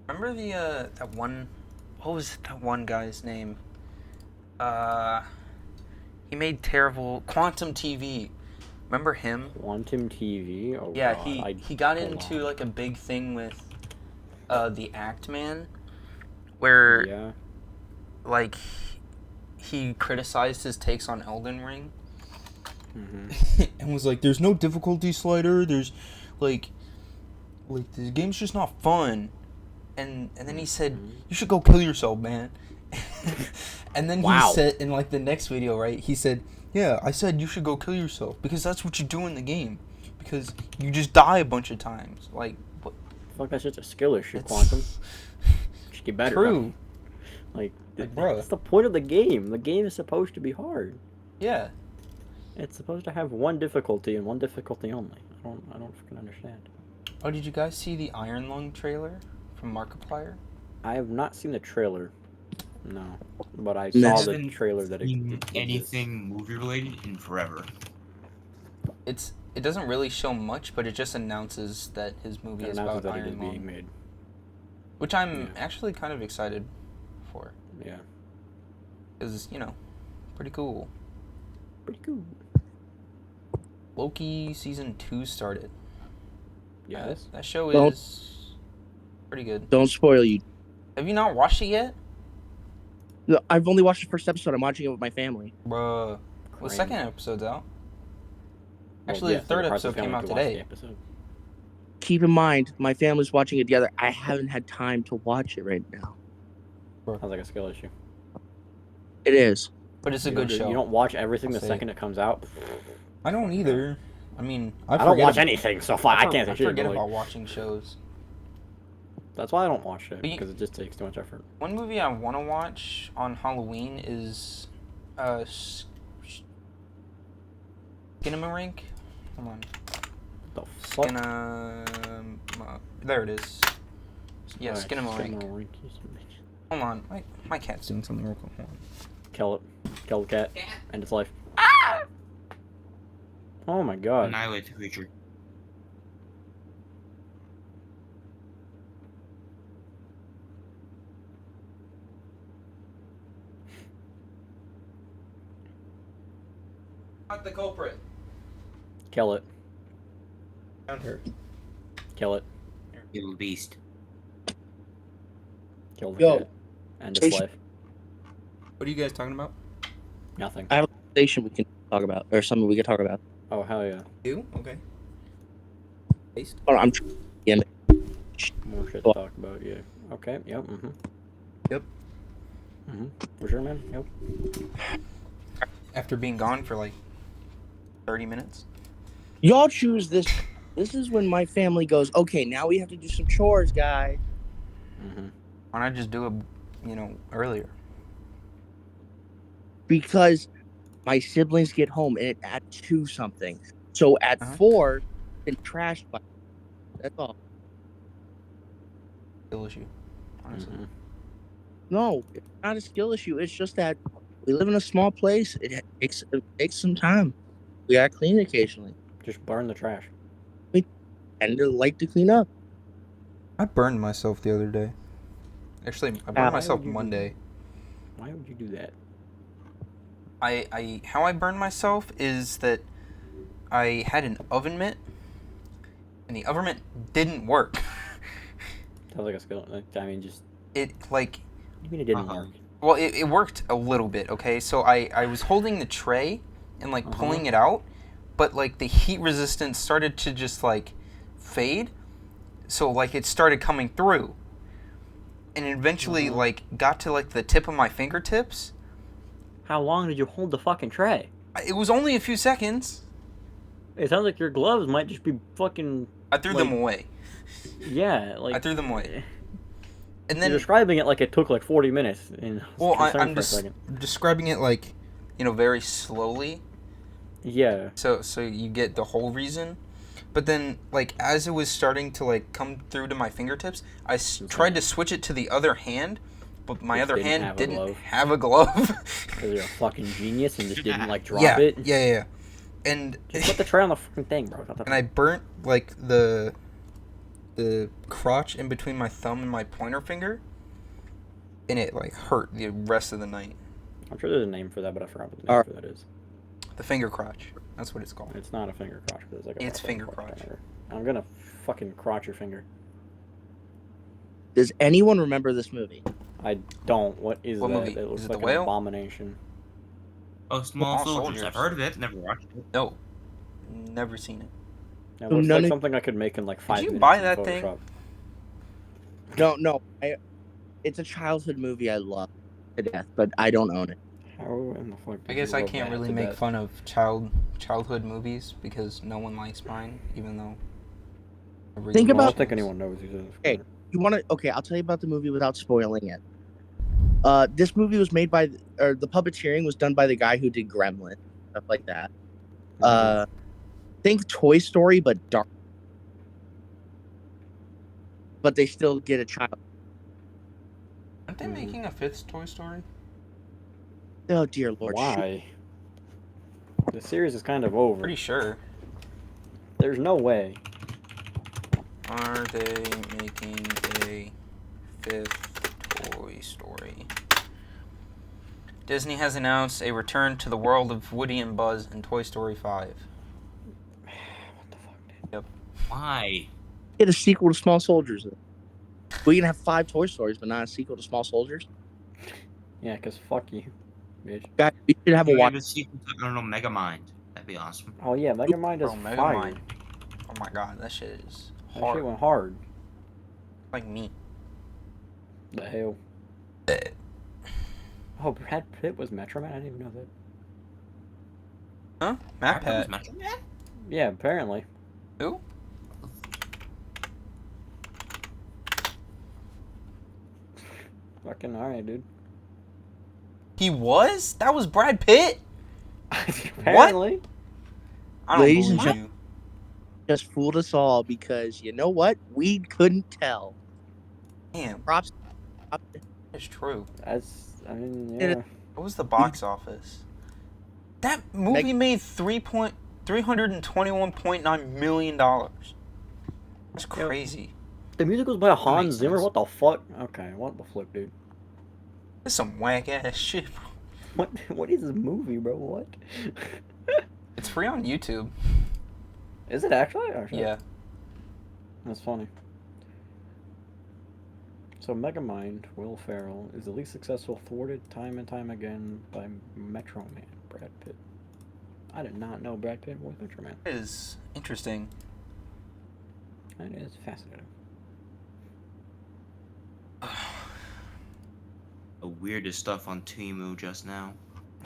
Remember that one... What was that one guy's name? He made terrible... Quantum TV. Remember him? Quantum TV? Oh, yeah, God. he got into, like, a big thing with the Act Man, where, like, he criticized his takes on Elden Ring. Mm-hmm. And was like, there's no difficulty slider, there's, like, the game's just not fun. And then he said, you should go kill yourself, man. And then he said, in, like, the next video, right, he said, yeah, I said you should go kill yourself, because that's what you do in the game. Because you just die a bunch of times. Like, what? Fuck, that's just a skill issue, Quantum. Just get better. True. Like, bro. That's the point of the game. The game is supposed to be hard. Yeah. It's supposed to have one difficulty and one difficulty only. I don't freaking understand. Oh, did you guys see the Iron Lung trailer from Markiplier? I have not seen the trailer. No, but I saw the trailer that anything movie related in forever. It doesn't really show much, but it just announces that his movie is about Iron Lung, being made, which I'm actually kind of excited for. Yeah, because pretty cool. Pretty cool. Loki season 2 started. Yes, that show is pretty good. Don't spoil you. Have you not watched it yet? No, I've only watched the first episode. I'm watching it with my family. Bruh. Well, the second episode's out. Actually, the third episode came out today. Keep in mind, my family's watching it together. I haven't had time to watch it right now. Sounds like a skill issue. It is. But it's a good show. You don't watch everything the second it comes out? I don't either. I mean, I don't watch anything, so I can't say shit. I forget about watching shows. That's why I don't watch it, because it just takes too much effort. One movie I want to watch on Halloween is Skinamarink. Hold on. The fuck? There it is. Yeah, Skinamarink. Hold on. My cat's doing something real quick. Hold on. Kill it. Kill the cat. End its life. Ah! Oh my god. Annihilate the creature. Not the culprit. Kill it. Found her. Kill it. Kill the beast. Kill the cat. End its life. What are you guys talking about? Nothing. I have a station we can talk about, or something we can talk about. Oh, hell yeah. You? Okay. Based? Oh, I'm trying. More shit to talk about, yeah. Okay, yep, Yep. For sure, man, yep. After being gone for like 30 minutes? Y'all choose this. This is when my family goes, okay, now we have to do some chores, guy. Why not just do it, earlier? Because my siblings get home at 2 something. So at 4, been trashed by. That's all. Skill issue, honestly. No, it's not a skill issue. It's just that we live in a small place. It takes some time. We gotta clean occasionally. Just burn the trash. We tend to like to clean up. I burned myself the other day. Actually, I burned myself Monday. Why would you do that? How I burned myself is that I had an oven mitt, and the oven mitt didn't work. Sounds like a skill. I mean, just... It, like... You mean it didn't work? Well, it worked a little bit, okay? So I was holding the tray and, like, pulling it out, but, like, the heat resistance started to just, like, fade. So, like, it started coming through. and it eventually like got to like the tip of my fingertips. How long did you hold the fucking tray? It was only a few seconds. It sounds like your gloves might just be fucking... I threw them away. Yeah, like... I threw them away. And then... You're describing it like it took like 40 minutes. And well, I'm just describing it like, you know, very slowly. Yeah. So you get the whole reason. But then, like, as it was starting to, like, come through to my fingertips, I tried to switch it to the other hand, but my other hand didn't have a glove. Because you're a fucking genius and just didn't, like, drop it. Yeah. And just put the tray on the fucking thing, bro. And I burnt, like, the crotch in between my thumb and my pointer finger, and it, like, hurt the rest of the night. I'm sure there's a name for that, but I forgot what the name for that is. The finger crotch. That's what it's called. It's not a finger crotch. It's like it's finger crotch. I'm gonna fucking crotch your finger. Does anyone remember this movie? I don't. What is that? Movie? It looks is like it the whale? An abomination. Oh, Small Soldiers. I've heard of it. Never watched it. No. Never seen it. It looks like something I could make in like 5 minutes. Did you buy that thing? No. It's a childhood movie I love to death, but I don't own it. How in the fuck? I guess I can't really make fun of childhood movies because no one likes mine, even though. I don't think anyone knows these. Hey, you want to? Okay, I'll tell you about the movie without spoiling it. This movie was made by, or the puppeteering was done by the guy who did Gremlin, stuff like that. Think Toy Story, but dark. But they still get a child. Aren't they making a 5th Toy Story? Oh dear Lord! Why? The series is kind of over. Pretty sure. There's no way. Are they making a 5th Toy Story? Disney has announced a return to the world of Woody and Buzz in Toy Story 5. What the fuck, dude? Yep. Why? Get a sequel to Small Soldiers. We can have 5 Toy Stories, but not a sequel to Small Soldiers. Yeah, cause fuck you, bitch. God, we should have a watch. A sequel to, I don't know, Megamind. That'd be awesome. Oh yeah, Megamind is fire. Megamind. Oh my god, that shit is hard. That shit went hard. Like me. The hell. Oh, Brad Pitt was Metro Man? I didn't even know that. Huh? Matt Pitt was Pat. Metro Man? Yeah, apparently. Who? Fucking alright, dude. He was? That was Brad Pitt? Apparently. What? I don't Ladies and believe gentlemen, just fooled us all because you know what? We couldn't tell. Damn. Props. It's true. I mean, yeah. What was the box office? That movie made $321.9 million. That's crazy. The music was by Hans Zimmer? What the fuck? Okay, what the fuck, dude? That's some whack ass shit, bro. What is this movie, bro? What? It's free on YouTube. Is it actually? Oh, yeah. That's funny. So Megamind, Will Ferrell, is the least successful, thwarted time and time again by Metro Man, Brad Pitt. I did not know Brad Pitt was Metro Man. It is interesting. That is fascinating. The weirdest stuff on Temu just now.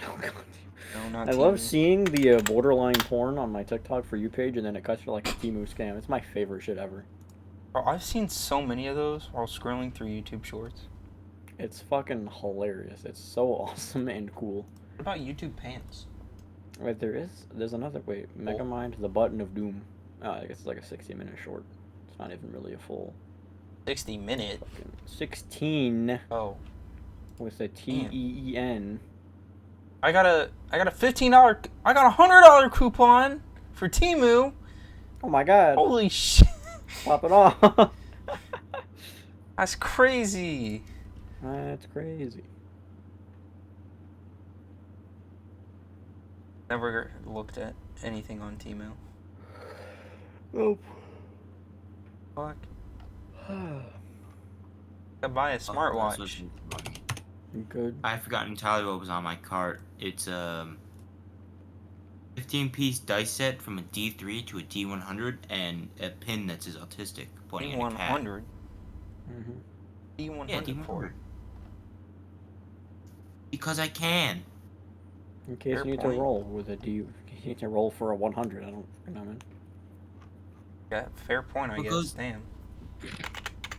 Oh, God. No, not I love seeing the borderline porn on my TikTok For You page, and then it cuts to like a Temu scam. It's my favorite shit ever. Bro, I've seen so many of those while scrolling through YouTube Shorts. It's fucking hilarious. It's so awesome and cool. What about YouTube Pants? Wait, there's another, wait, Megamind, The Button of Doom. Oh, I guess it's like a 60-minute short. It's not even really a full... 60 minute? 16. Oh. With a T-E-E-N. I got a $15, I got a $100 coupon for Temu. Oh my god. Holy shit. Pop it off. That's crazy. That's crazy. Never looked at anything on Temu. Nope. Fuck. I buy a smartwatch. You good? I've forgotten entirely what was on my cart. It's 15-piece dice set from a D3 to a D100 and a pin that says autistic pointing at a cat. D100. D100 Yeah, for? D100. Because I can. In case Fair you need point. to roll with a you need to roll for a 100. I don't know, man. Yeah, fair point, I guess. Because- Damn.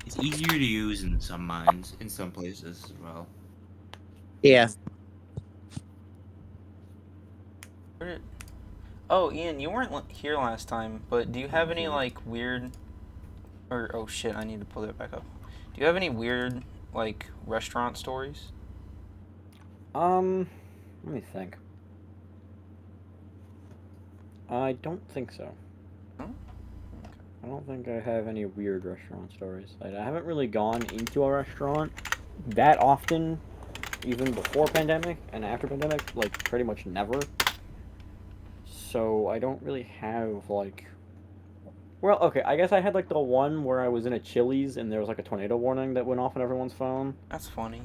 It's easier to use in some mines, in some places as well. Yeah. Oh, Ian, you weren't here last time, but do you have any, like, weird... Or, oh shit, I need to pull that back up. Do you have any weird, like, restaurant stories? Let me think. I don't think so. No? I don't think I have any weird restaurant stories. I haven't really gone into a restaurant that often, even before pandemic and after pandemic, like pretty much never. So I don't really have like. Well, okay, I guess I had like the one where I was in a Chili's and there was like a tornado warning that went off on everyone's phone, That's funny.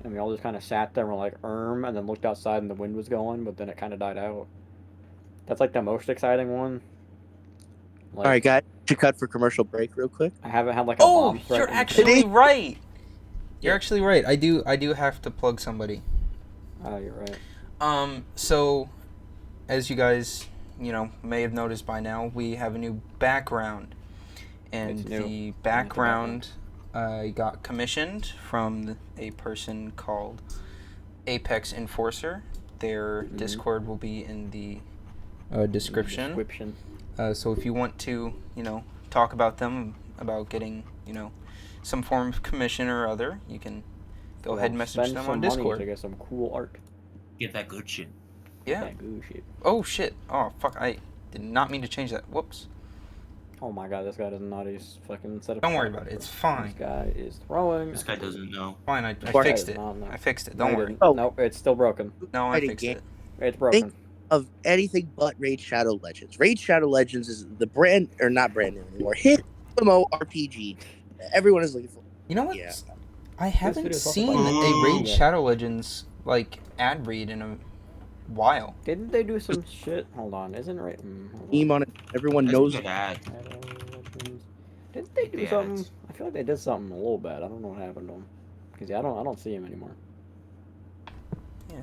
and we all just kind of sat there and were like, and then looked outside and the wind was going, but then it kind of died out. That's like the most exciting one. Like, All right, guys. Should cut for commercial break real quick. I haven't had like a Oh, bomb threat. you're in actually right! You're Yeah. actually right. I do have to plug somebody. Oh, you're right. So, as you guys, may have noticed by now, we have a new background. And It's new. the background got commissioned from a person called Apex Enforcer. Their Discord will be in the description. So if you want to, talk about them, about getting, some form of commission or other, you can go ahead and message them on Discord. To get some cool art. Get that good shit. Yeah. That good shit. Oh shit. Oh fuck. I did not mean to change that. Whoops. Oh my god, this guy doesn't know how to use fucking set up. Don't worry about it. It's fine. This guy is throwing. This guy doesn't know. Fine. I This guy fixed does it. not know. I fixed it. No, Don't you worry. didn't. Oh. Nope, it's still broken. No, I Fighting fixed game. it. It's broken. Of anything but Raid Shadow Legends. Raid Shadow Legends is the brand, or not brand new anymore, hit MMO RPG everyone is looking for. You know what? Yeah. I haven't video is also seen by- a Raid Yeah. Shadow Legends like ad read in a while. Didn't they do some shit? Hold on, isn't right? Hold on. Team on it. Everyone That's knows. a good ad. Shadow Legends. Didn't they do The something? ads. I feel like they did something a little bad. I don't know what happened to them. Cause yeah, I don't see him anymore. Yeah.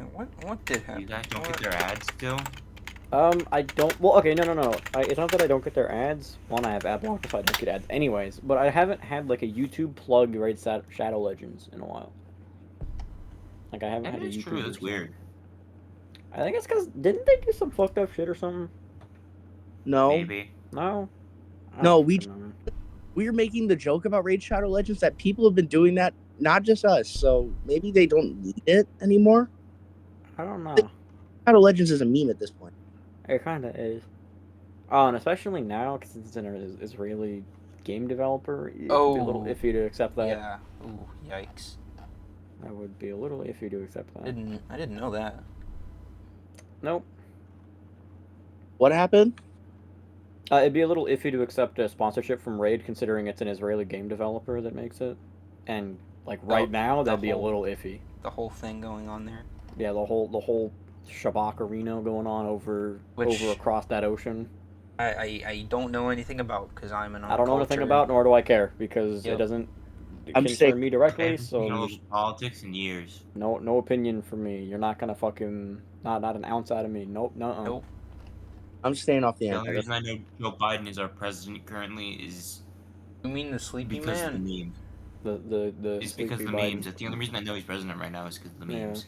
What did happen? You guys don't get their ads still? I don't. Well, okay, no. It's not that I don't get their ads. One, I have ad block if I don't get ads, anyways. But I haven't had like a YouTube plug Raid Shadow Legends in a while. Like I haven't That had a is YouTube. true. That's weird. I think it's because didn't they do some fucked up shit or something? No, Maybe. No. I No, don't we- remember. we're making the joke about Raid Shadow Legends that people have been doing that, not just us. So maybe they don't need it anymore. I don't know. Shadow Legends is a meme at this point. It kind of is. Oh, and especially now, because it's an Israeli game developer, it would be a little Oh. iffy to accept that. Yeah. Ooh, yikes. I would be a little iffy to accept that. I didn't know that. Nope. What happened? It'd be a little iffy to accept a sponsorship from Raid, considering it's an Israeli game developer that makes it. And like right now, that'd be a whole- little iffy. The whole thing going on there. Yeah, the whole Shabak arena going on over across that ocean. I don't know anything about because I'm an I don't know anything uncultured- about, nor do I care, because Yep. it doesn't I'm concern saying- me I directly. haven't seen all So the politics in years. no opinion from me. You're not gonna fucking not an ounce out of me. Nope. Nope. I'm staying off the The only end. reason I know Joe Biden is our president currently is You mean the sleepy because man? of the meme. The It's because of sleepy the Biden. memes. That's the only reason I know he's president right now is because of the Yeah. memes.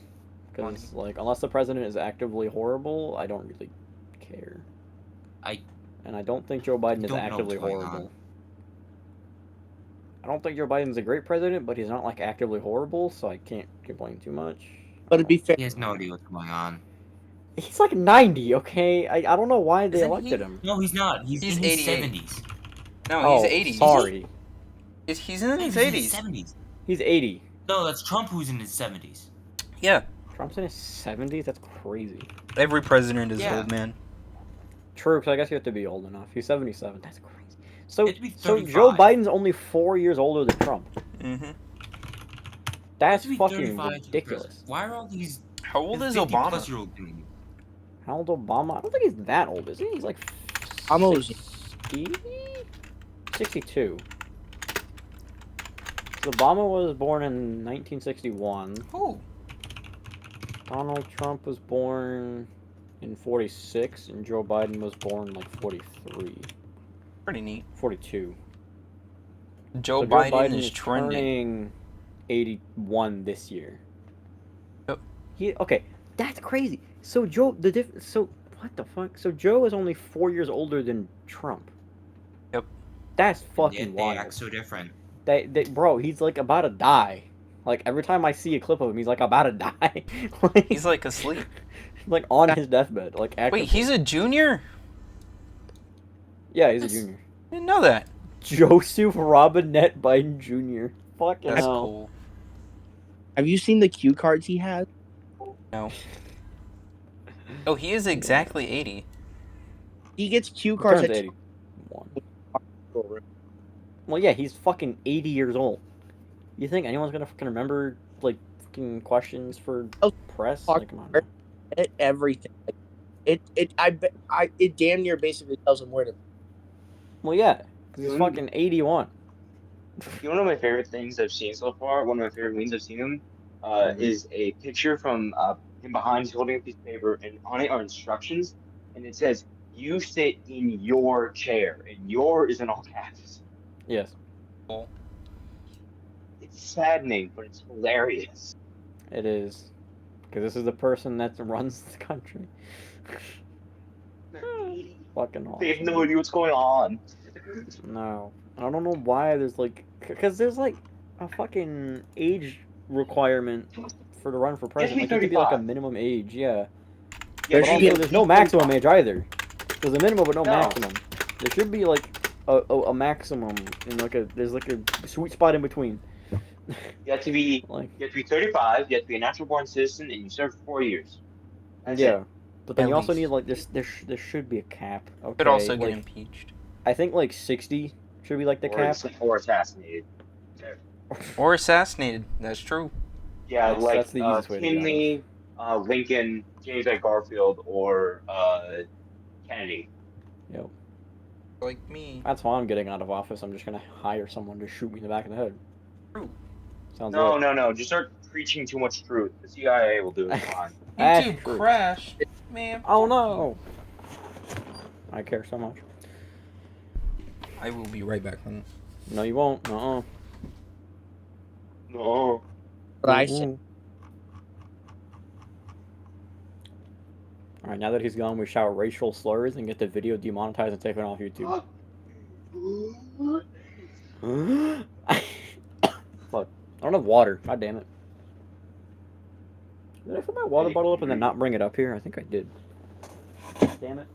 Because like unless the president is actively horrible, I don't really care. And I don't think Joe Biden is don't know actively what's going horrible. on. I don't think Joe Biden's a great president, but he's not like actively horrible, so I can't complain too much. But to be fair, He has no idea what's going on. He's like 90, okay? I don't know why they Isn't elected he? him. No, he's not. He's He's in his 88. 70s. No, Oh, he's 80. sorry. He's in his He's in 80s. his 70s. He's 80. No, that's Trump who's in his 70s. Yeah. Trump's in his 70s? That's crazy. Every president is Yeah. old, man. True, because I guess you have to be old enough. He's 77. That's crazy. So, You have to be so Joe 35. Biden's only 4 years older than Trump. Mm-hmm. That's To be fucking 35 to be ridiculous. president. Why are all these How old is 50 Obama? plus year old doing it? How old Obama? I don't think he's that old, is he? He's like Almost. 60? 62. Obama was born in 1961. Oh. Donald Trump was born in 46, and Joe Biden was born like 43. Pretty neat. 42. Joe So Biden is turning 81 this year. Yep. Okay, that's crazy. So so what the fuck? So Joe is only 4 years older than Trump. Yep. That's Yet fucking they wild. act so different. Bro, he's like about to die. Like every time I see a clip of him, he's like about to die. He's like asleep. Like on his deathbed. Like actively. Wait, he's a junior? Yeah, he's a junior. I didn't know that. Joseph Robinette Biden Jr. Fucking That's hell. cool. Have you seen the cue cards he has? No. Oh, he is exactly 80. He gets cue He cards turns at 81. Well, yeah, he's fucking 80 years old. You think anyone's gonna fucking remember like fucking questions for press? Like, come on. Man. Everything. It damn near basically tells him where to. Well, yeah, because he's fucking 81. One of my favorite things I've seen so far, one of my favorite memes I've seen him, is a picture from him behind. He's holding a piece of paper, and on it are instructions, and it says, "You sit in your chair," and "your" is in all caps. Yes. It's saddening, but it's hilarious. It is. Because this is the person that runs the country. Fucking awesome. They have no idea what's going on. No. I don't know why there's like... Because there's like a fucking age requirement for to run for president. Like, it could be like a minimum age, yeah. Yeah, But also, there's no maximum age either. There's a minimum but no maximum. There should be like a maximum and like there's like a sweet spot in between. You have to be 35. You have to be a natural born citizen, and you serve 4 years. That's yeah, it. but then At you also least. need like there should be a cap. Okay, Could also get like, impeached. I think like 60 should be like the cap. Or assassinated. Or assassinated. That's true. Yeah, That's- like that's the easiest way to do it. Kinley, Lincoln, James A. Garfield, or Kennedy. Yep. Like me. That's why I'm getting out of office. I'm just gonna hire someone to shoot me in the back of the head. True. Sounds No, good. just start preaching too much truth. The CIA will do it fine. YouTube True. crashed. Man. Oh no! I care so much. I will be right back on. No, you won't. No. But I said, Alright, now that he's gone, we shout racial slurs and get the video demonetized and taken off YouTube. Fuck. I don't have water. God damn it. Did I fill my water bottle up and then not bring it up here? I think I did. Damn it.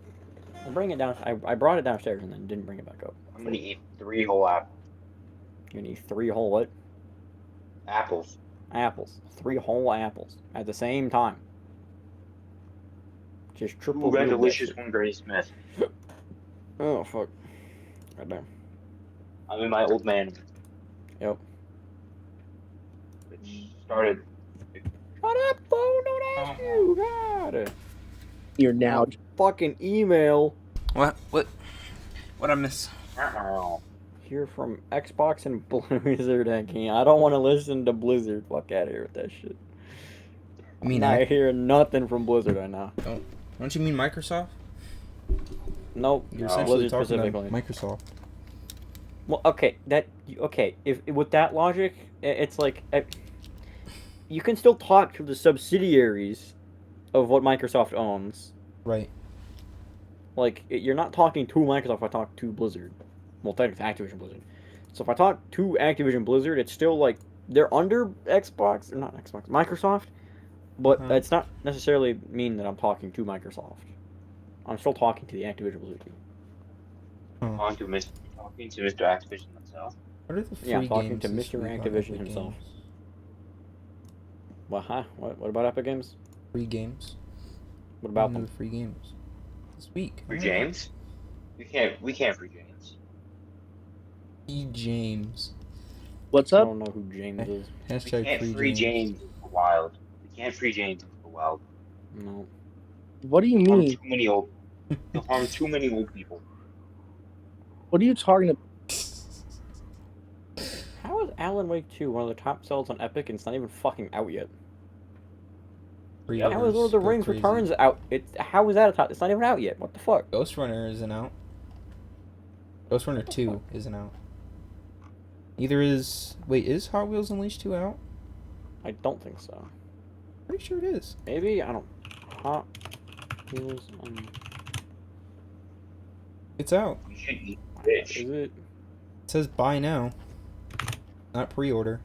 I'll bring it down. I brought it downstairs and then didn't bring it back up. I'm gonna eat 3 whole You're gonna eat 3 whole what? apples. Apples. 3 whole apples. At the same time. Just triple Ooh, that blue delicious biscuit. one, Granny Smith. Oh, fuck. God damn. I'm in my old man. Yep. Which started. Shut up, phone! Don't ask you! God! you're now. Fucking email What? What I miss? here from Xbox and Blizzard hacking. I don't want to listen to Blizzard. Fuck out of here with that shit. I mean, I hear nothing from Blizzard right now. Don't you mean Microsoft? Nope. You're No. essentially Blizzard talking specifically. about Microsoft. Well, okay, if with that logic, it's like you can still talk to the subsidiaries of what Microsoft owns. Right. Like, you're not talking to Microsoft if I talk to Blizzard. Well, technically Activision Blizzard. So if I talk to Activision Blizzard, it's still like they're under Xbox, or not Xbox, Microsoft, but that's not necessarily mean that I'm talking to Microsoft. I'm still talking to the Activision Blizzard team. Talking to Mr. Activision himself. What are the free Yeah, I'm talking games to this Mr. week on Activision Epic himself. Games? Well, huh? What about Epic Games? Free games. What about What are them? the free games this week? Free James? We can't free James. Free James. What's I up? don't know who James is. We Hashtag can't free James for wild. We can't free James for wild. No. What do you Harm mean? too many old. They'll harm too many old people. What are you talking about? How is Alan Wake 2, one of the top sellers on Epic, and it's not even fucking out yet. Pre-orders How is Lord of the go Rings crazy. Returns out? How is that a top? It's not even out yet. What the fuck? Ghost Runner isn't out. Ghost Runner 2 isn't out. Neither is... Wait, is Hot Wheels Unleashed 2 out? I don't think so. Pretty sure it is. Maybe? I don't... Hot Wheels... It's out. You should eat Is rich. it? It says buy now. Not pre-order.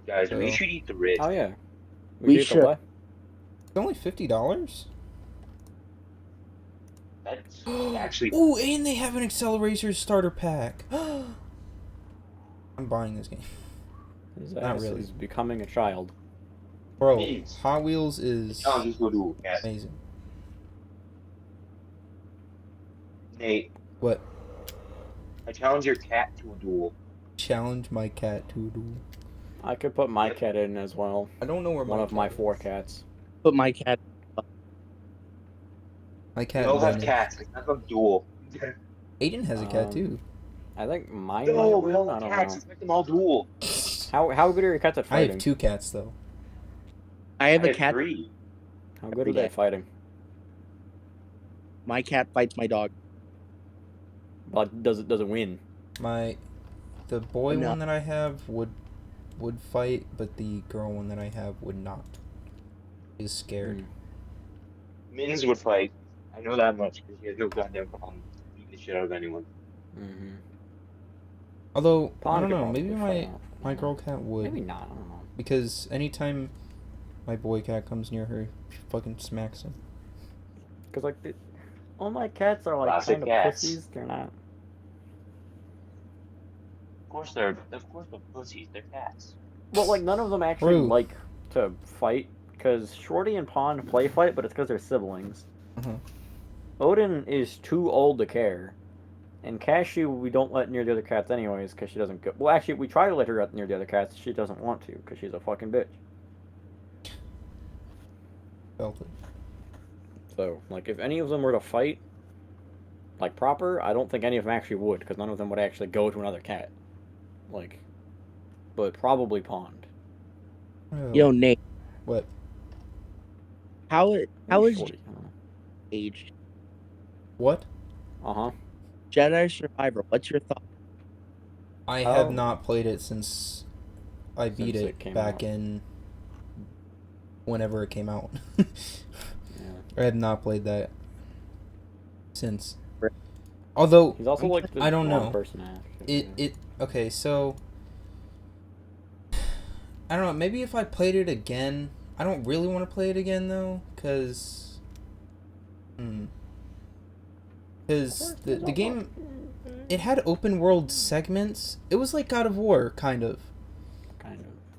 Guys, we So- should eat the rich. Oh, yeah. We did should. the what? It's only $50. That's actually... Ooh, and they have an Accelerator starter pack. I'm buying this game. His Not ass really. is becoming a child. Bro, Jeez. Hot Wheels is Challenges will do. Yes. amazing. Nate, What? I challenge your cat to a duel. Challenge my cat to do. I could put my cat in as well. I don't know where One my of my cat 4 is. cats. Put my cat. My We cat. all have vanished. cats. Let's have a duel. Aiden has a cat too. I think mine No, might we win. all I have don't cats. know. Let's make them all duel. How good are your cats at I fighting? have 2 cats though. I have I a have cat. 3. How good are every they day. at fighting? My cat fights my dog. But does it win? The boy No. one that I have would fight, but the girl one that I have would not. Is scared. Mittens would fight. I know that much because he has no goddamn problem beating the shit out of anyone. Mm-hmm. Although I Pond don't could know, probably maybe fight my out. girl cat would. Maybe not. I don't know. Because anytime my boy cat comes near her, she fucking smacks him. Because like, all my cats are like Classic kind of cats. pussies. They're not. Of course they're pussies. They're cats. Well, like none of them actually True. like to fight. Because Shorty and Pond play fight, but it's because they're siblings. Uh-huh. Odin is too old to care. And Cashew, we don't let near the other cats anyways, because she doesn't go... Well, actually, we try to let her near the other cats. She doesn't want to, because she's a fucking bitch. Felt it. So, like, if any of them were to fight, like, proper, I don't think any of them actually would, because none of them would actually go to another cat. Like, but probably Pond. Oh. Yo, Nate, What? how is Shorty, I don't know. aged? What? Uh-huh. Jedi Survivor. What's your thought? I have Oh. not played it since I beat Since it it came back out. in whenever it came out. Yeah. I have not played that since. Right. Although He's also like the I don't one know. person active. it okay, so I don't know, maybe if I played it again, I don't really want to play it again though, cuz the game, it had open world segments. It was like God of War kind of,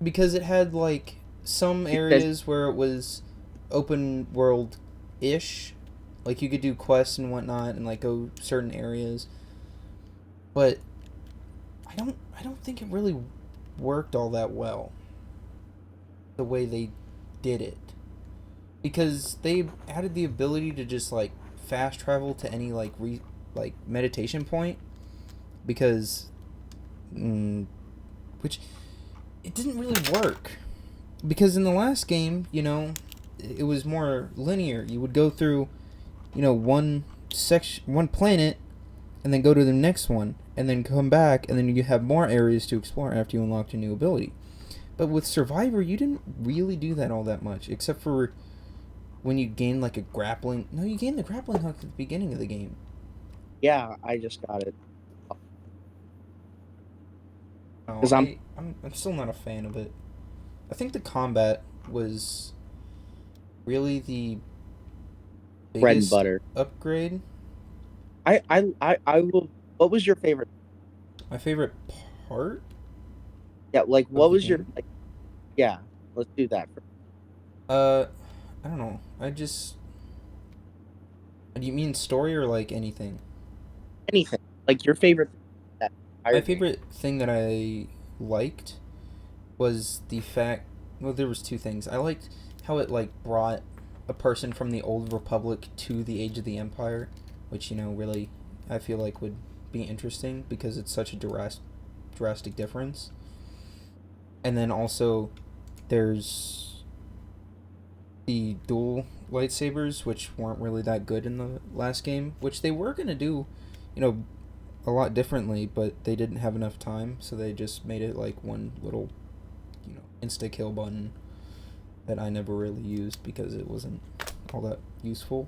because it had like some areas where it was open world ish, like you could do quests and whatnot and like go certain areas, but I don't think it really worked all that well the way they did it, because they added the ability to just like fast travel to any like meditation point, because which it didn't really work, because in the last game, you know, it was more linear. You would go through, you know, one planet and then go to the next one and then come back, and then you have more areas to explore after you unlocked a new ability. But with Survivor, you didn't really do that all that much, except for when you gained like a grappling... No, you gained the grappling hook at the beginning of the game. Yeah, I just got it. No, 'Cause I'm still not a fan of it. I think the combat was really the Bread and biggest butter. upgrade. I will. What was your favorite? My favorite part? Yeah, like what the was your game? like? Yeah, let's do that. I don't know. Do you mean story or like anything? Anything like your favorite. My favorite thing that I liked was the fact... Well, there was two things. I liked how it like brought a person from the old Republic to the Age of the Empire, which, you know, really I feel like would be interesting because it's such a drastic difference. And then also, there's the dual lightsabers, which weren't really that good in the last game, which they were going to do, a lot differently, but they didn't have enough time, so they just made it like one little, insta-kill button that I never really used because it wasn't all that useful,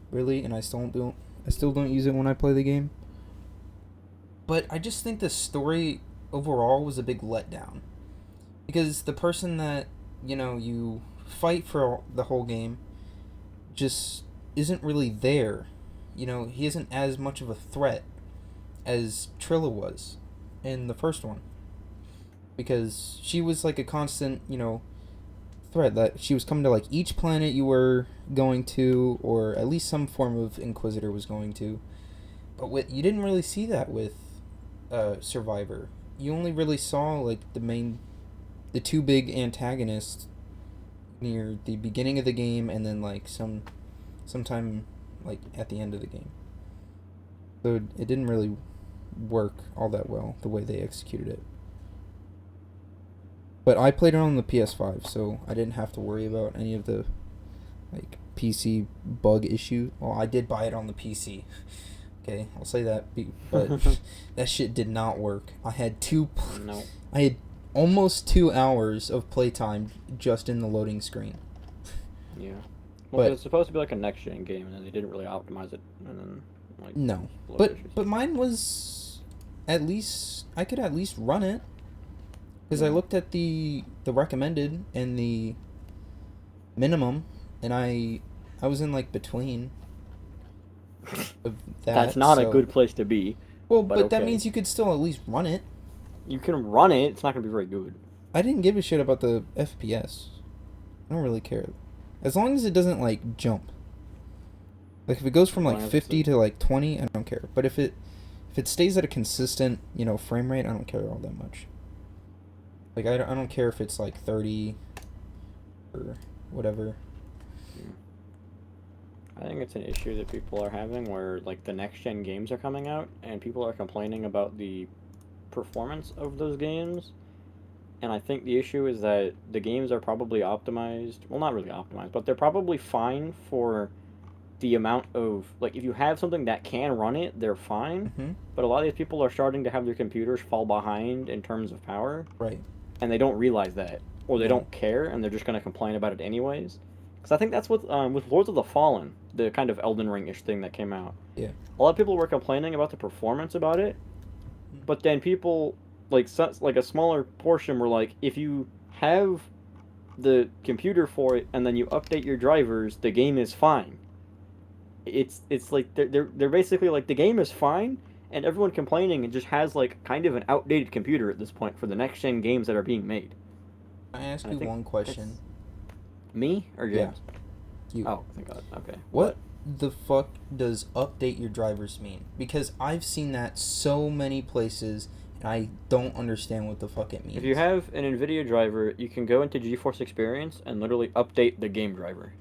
really, and I still don't use it when I play the game. But I just think the story overall was a big letdown. Because the person that, you fight for the whole game just isn't really there. He isn't as much of a threat as Trilla was in the first one. Because she was like a constant, threat that she was coming to like each planet you were going to, or at least some form of Inquisitor was going to. But you didn't really see that with Survivor. You only really saw like the two big antagonists near the beginning of the game, and then like sometime like at the end of the game. So it didn't really work all that well the way they executed it. But I played it on the PS5, so I didn't have to worry about any of the like PC bug issue. Well, I did buy it on the PC. Okay, I'll say that, but that shit did not work. I had I had almost 2 hours of playtime just in the loading screen. Yeah. Well, it's supposed to be like a next gen game, and then they didn't really optimize it, and then like no. But mine was at least I could at least run it because I looked at the recommended and the minimum, and I was in like between. Of that, that's not a good place to be. Well, but that means you could still at least run it. You can run it. It's not going to be very good. I didn't give a shit about the FPS. I don't really care. As long as it doesn't like jump. Like if it goes from like 50 to like 20, I don't care. But if it stays at a consistent, frame rate, I don't care all that much. Like I don't care if it's like 30 or whatever. I think it's an issue that people are having where like the next gen games are coming out and people are complaining about the performance of those games. And I think the issue is that the games are probably optimized, well, not really optimized, but they're probably fine for the amount of, like, if you have something that can run it, they're fine. Mm-hmm. But a lot of these people are starting to have their computers fall behind in terms of power. Right. And they don't realize that. Or they don't care, and they're just going to complain about it anyways. Because I think that's with Lords of the Fallen, the kind of Elden Ring-ish thing that came out. Yeah. A lot of people were complaining about the performance about it, but then people, like a smaller portion were like, if you have the computer for it and then you update your drivers, the game is fine. It's like they're basically like the game is fine, and everyone complaining it just has like kind of an outdated computer at this point for the next gen games that are being made. I ask you one question. Me or James? Yeah. You. Oh, thank God. Okay. What the fuck does update your drivers mean? Because I've seen that so many places, and I don't understand what the fuck it means. If you have an NVIDIA driver, you can go into GeForce Experience and literally update the game driver.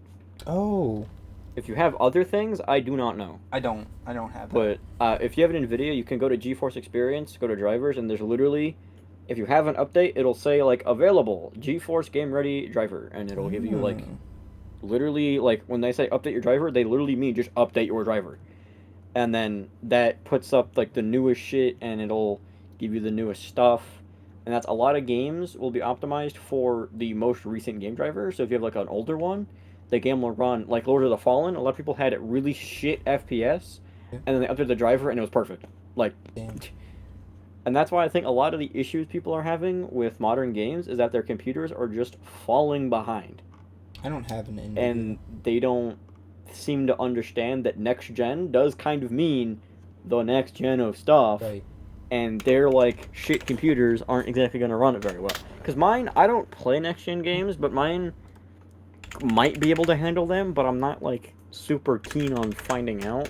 Oh. If you have other things, I do not know. I don't have that. But if you have an NVIDIA, you can go to GeForce Experience, go to drivers, and there's literally, if you have an update, it'll say, like, available, GeForce Game Ready driver, and it'll give you, like, literally, like, when they say update your driver, they literally mean just update your driver. And then that puts up, like, the newest shit, and it'll give you the newest stuff. And that's a lot of games will be optimized for the most recent game driver. So if you have, like, an older one, the game will run, like Lord of the Fallen, a lot of people had it really shit FPS, and then they updated the driver, and it was perfect. Like, damn. And that's why I think a lot of the issues people are having with modern games is that their computers are just falling behind. I don't have an NVIDIA. And they don't seem to understand that next gen does kind of mean the next gen of stuff. Right. And their, like, shit computers aren't exactly going to run it very well. Because mine, I don't play next gen games, but mine might be able to handle them, but I'm not, like, super keen on finding out.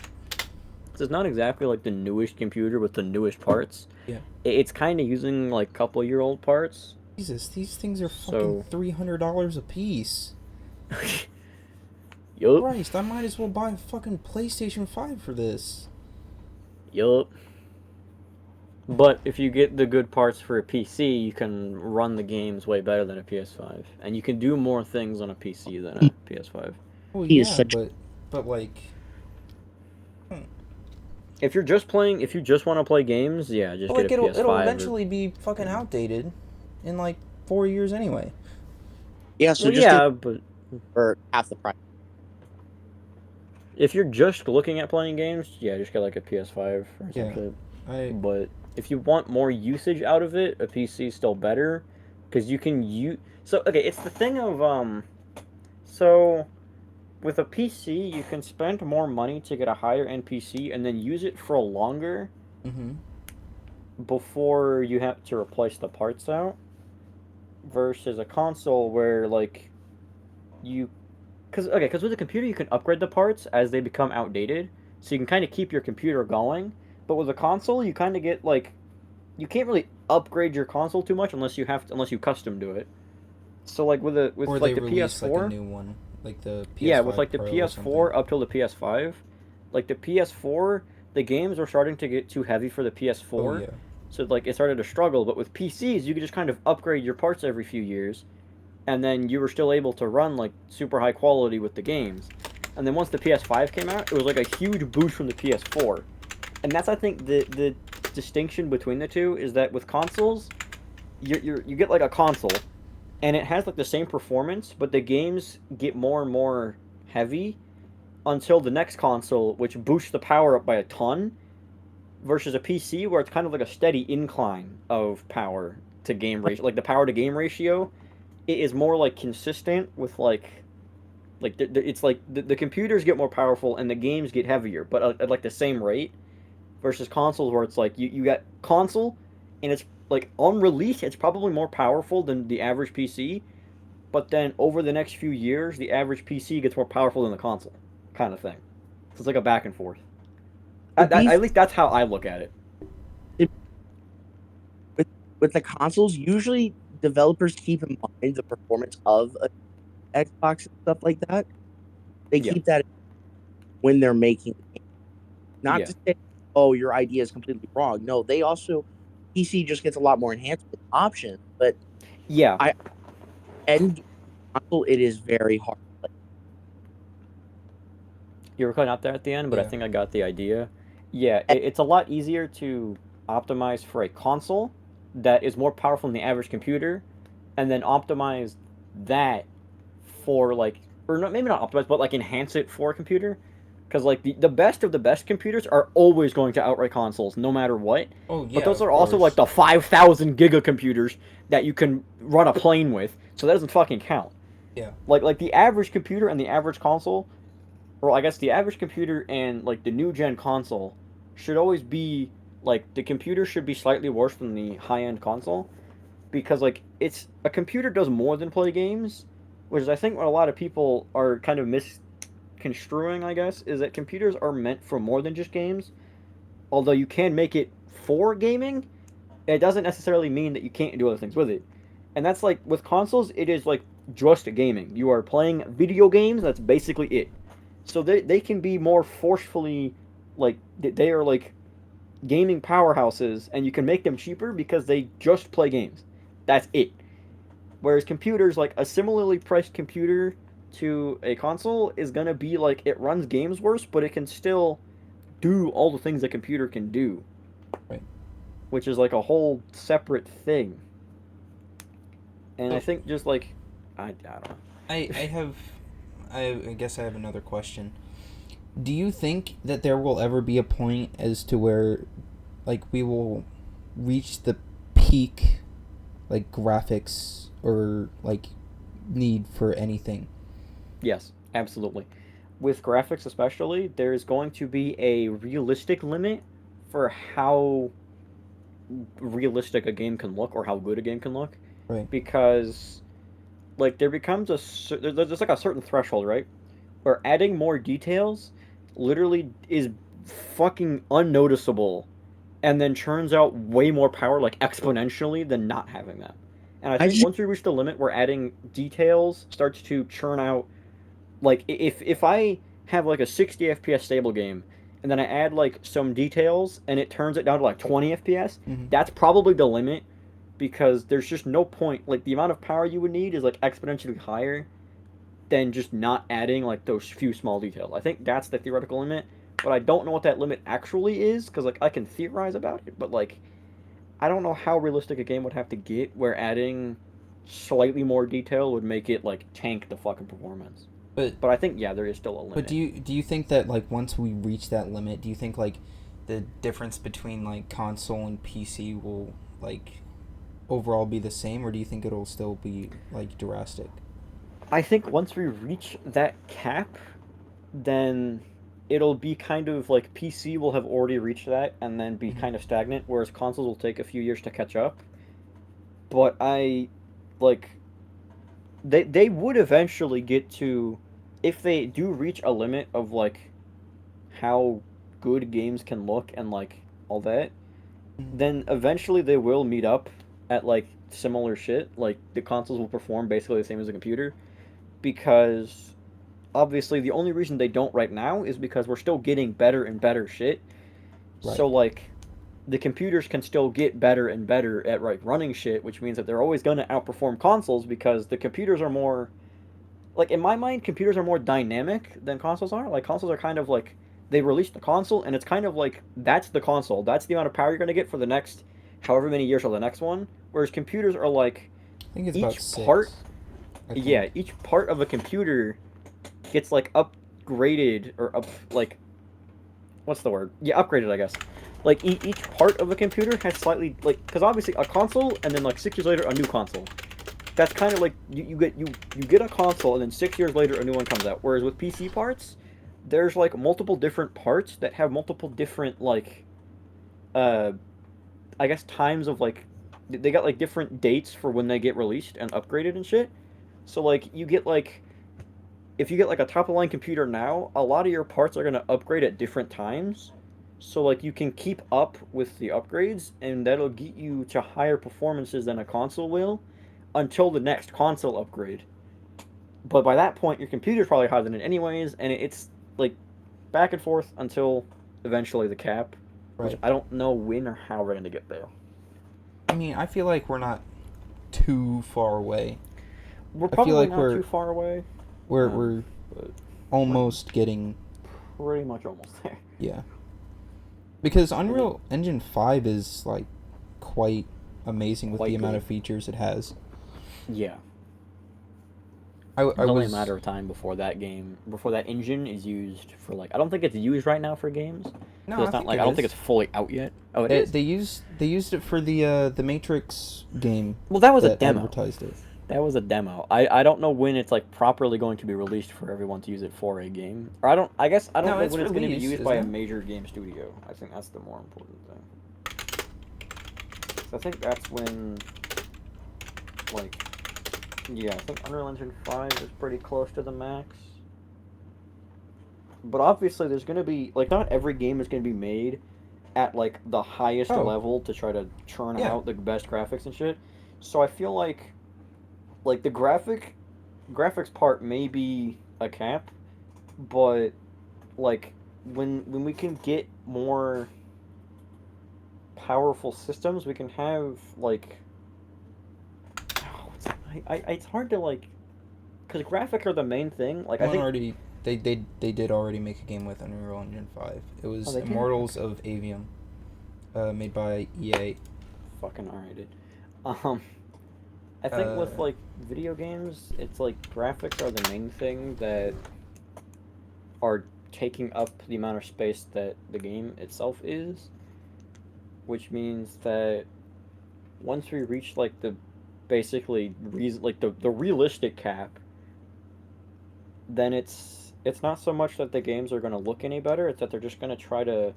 It's not exactly, like, the newest computer with the newest parts. Yeah. It's kind of using, like, couple-year-old parts. Jesus, these things are fucking $300 a piece. Yup. Christ, I might as well buy a fucking PlayStation 5 for this. Yup. But if you get the good parts for a PC, you can run the games way better than a PS5, and you can do more things on a PC than a PS5. Well, He is yeah, such. but like, If you're just playing, if you just want to play games, yeah, just but get like a it'll PS5 eventually be fucking outdated in like 4 years anyway. Yeah, so Well, just yeah, but for half the price. if you're just looking at playing games, yeah, just get like a PS5 or some Yeah. shit. I But if you want more usage out of it, a PC is still better because you can use. So okay, it's the thing of so with a PC, you can spend more money to get a higher end PC and then use it for longer mm-hmm. before you have to replace the parts out. Versus a console where like you, because with a computer you can upgrade the parts as they become outdated, so you can kind of keep your computer going. But with a console, you kind of get like you can't really upgrade your console too much unless you custom do it. So like with Or like they the release like a PS4, new one, like the yeah, with PS5 like the Pro or something. PS4 up till the PS5, like the PS4, the games are starting to get too heavy for the Oh PS4. yeah. So like it started to struggle, but with PCs you could just kind of upgrade your parts every few years, and then you were still able to run like super high quality with the games. And then once the PS5 came out, it was like a huge boost from the PS4. And that's I think the distinction between the two is that with consoles, you get like a console, and it has like the same performance, but the games get more and more heavy until the next console, which boosts the power up by a ton, versus a PC where it's kind of like a steady incline of power to game ratio, like the power to game ratio. It is more like consistent with it's like the computers get more powerful and the games get heavier, but at like the same rate versus consoles where it's like you got console and it's like on release it's probably more powerful than the average PC, but then over the next few years the average PC gets more powerful than the console, kind of thing. So it's like a back and forth. To be At least that's how I look at it. with with the consoles, usually developers keep in mind the performance of a Xbox and stuff like that. They Yeah, keep that when they're making the game. Not yeah, to say, oh, your idea is completely wrong. No, they also PC just gets a lot more enhancement options, but yeah. I and console it is very hard. Like, You were cutting out there at the end, but I Yeah. think I got the idea. Yeah, it's a lot easier to optimize for a console that is more powerful than the average computer, and then optimize that for like, or not, maybe not optimize, but like enhance it for a computer. Because like the best of the best computers are always going to outright consoles, no matter what. Oh But yeah, those of are also like course. the 5,000 giga computers that you can run a plane with, so that doesn't fucking count. Yeah. Like the average computer and the average console, or I guess the average computer and like the new gen console should always be like the computer should be slightly worse than the high end console, because like it's a computer does more than play games, which is I think what a lot of people are kind of misconstruing. I guess is that computers are meant for more than just games. Although you can make it for gaming, it doesn't necessarily mean that you can't do other things with it. And that's like with consoles, it is like just gaming. You are playing video games. That's basically it. So they can be more forcefully like they are like gaming powerhouses, and you can make them cheaper because they just play games. That's it. Whereas computers, like a similarly priced computer to a console, is gonna be like it runs games worse, but it can still do all the things a computer can do, Right. which is like a whole separate thing. And I So think just like I don't know. I have, I guess I have another question. Do you think that there will ever be a point as to where, like, we will reach the peak, like, graphics or, like, need for anything? Yes, absolutely. With graphics especially, there is going to be a realistic limit for how realistic a game can look or how good a game can look, Right. because like there becomes there's like a certain threshold, right, where adding more details literally is fucking unnoticeable and then churns out way more power like exponentially than not having that. And I I think just once we reach the limit where adding details starts to churn out, like if I have like a 60 FPS stable game and then I add like some details, and it turns it down to like 20 FPS. Mhm. That's probably the limit, because there's just no point. Like the amount of power you would need is like exponentially higher than just not adding like those few small details. I think that's the theoretical limit, but I don't know what that limit actually is, because like I can theorize about it, but like I don't know how realistic a game would have to get where adding slightly more detail would make it like tank the fucking performance. But I think, yeah, there is still a limit. But do you think that like once we reach that limit, do you think like the difference between like console and PC will like overall be the same, or do you think it'll still be like drastic? I think once we reach that cap, then it'll be kind of like PC will have already reached that and then be kind of stagnant, whereas consoles will take a few years to catch up. But I like they would eventually get to, if they do reach a limit of like how good games can look and like all that, then eventually they will meet up at like similar shit. Like the consoles will perform basically the same as a computer, because obviously the only reason they don't right now is because we're still getting better and better shit. Right. So like the computers can still get better and better at like running shit, which means that they're always going to outperform consoles, because the computers are more, like in my mind, computers are more dynamic than consoles are. Like consoles are kind of like, they release the console and it's kind of like that's the console. That's the amount of power you're going to get for the next however many years till the next one. Whereas computers are like, I think it's each about 6. part, I think. yeah, each part of a computer gets like upgraded or up, like, what's the word? Yeah, upgraded, I guess. Like each part of a computer has slightly, like, because obviously a console and then like 6 years later a new console. That's kind of like you get a console and then 6 years later a new one comes out. Whereas with PC parts, there's like multiple different parts that have multiple different like, uh, I guess times of like, they got like different dates for when they get released and upgraded and shit. So like you get like, if you get like a top of the line computer now, a lot of your parts are gonna upgrade at different times. So like you can keep up with the upgrades, and that'll get you to higher performances than a console will, until the next console upgrade. But by that point, your computer's probably higher than it anyways, and it's like back and forth until eventually the cap, Right. which I don't know when or how we're gonna get there. I mean, I feel like we're not too far away. We're I feel probably like not too far away. We're But almost getting, pretty much almost there. yeah. Because Unreal Engine 5 is like quite amazing with Quite the amount good. of features it has. Yeah. I It's only was a matter of time before that engine is used for like, I don't think it's used right now for games. no, 'Cause it's I not think like, it I don't is. think it's fully out yet. Oh, it They, is. they used it for the Matrix game. Well, that was a that demo. advertised it. That was a demo. I don't know when it's like properly going to be released for everyone to use it for a game. Or I guess I don't No, know it's when it's going to be released, used by a isn't it? major game studio. I think that's the more important thing. So I think that's when, like, yeah, I think Unreal Engine 5 is pretty close to the max. But obviously there's going to be, like, not every game is going to be made at like the highest Oh. level to try to churn Yeah. out the best graphics and shit. So I feel like the graphics part may be a cap, but like when we can get more powerful systems, we can have like, it's hard to like, because graphics are the main thing. Like I One think already they did already make a game with Unreal Engine 5. It was they did? Immortals of Avium, made by EA. fucking alright, dude. I think with like video games, it's like graphics are the main thing that are taking up the amount of space that the game itself is, which means that once we reach like the basically like the realistic cap, then it's not so much that the games are going to look any better, it's that they're just going to try to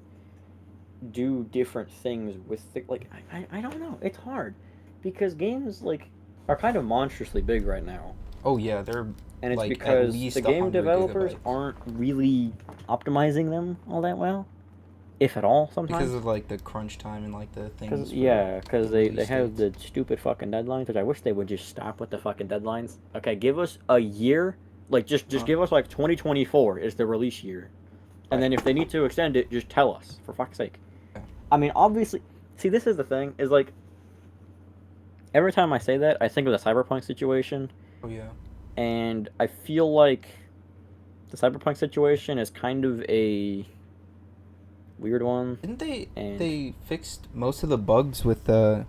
do different things with the, like, I don't know, it's hard because games like are kind of monstrously big right now. Oh yeah, they're And it's like, at because least the game 100 developers gigabytes. aren't really optimizing them all that well, if at all, sometimes. Because of like the crunch time and like the things. Because they release have the dates. stupid fucking deadlines, which I wish they would just stop with the fucking deadlines. Okay, give us a year, like just give us like 2024 is the release year, And then if they need to extend it, just tell us, for fuck's sake. I mean, obviously, see, this is the thing, is like, every time I say that, I think of the Cyberpunk situation. Oh, yeah. And I feel like the Cyberpunk situation is kind of a weird one. Didn't they fixed most of the bugs with there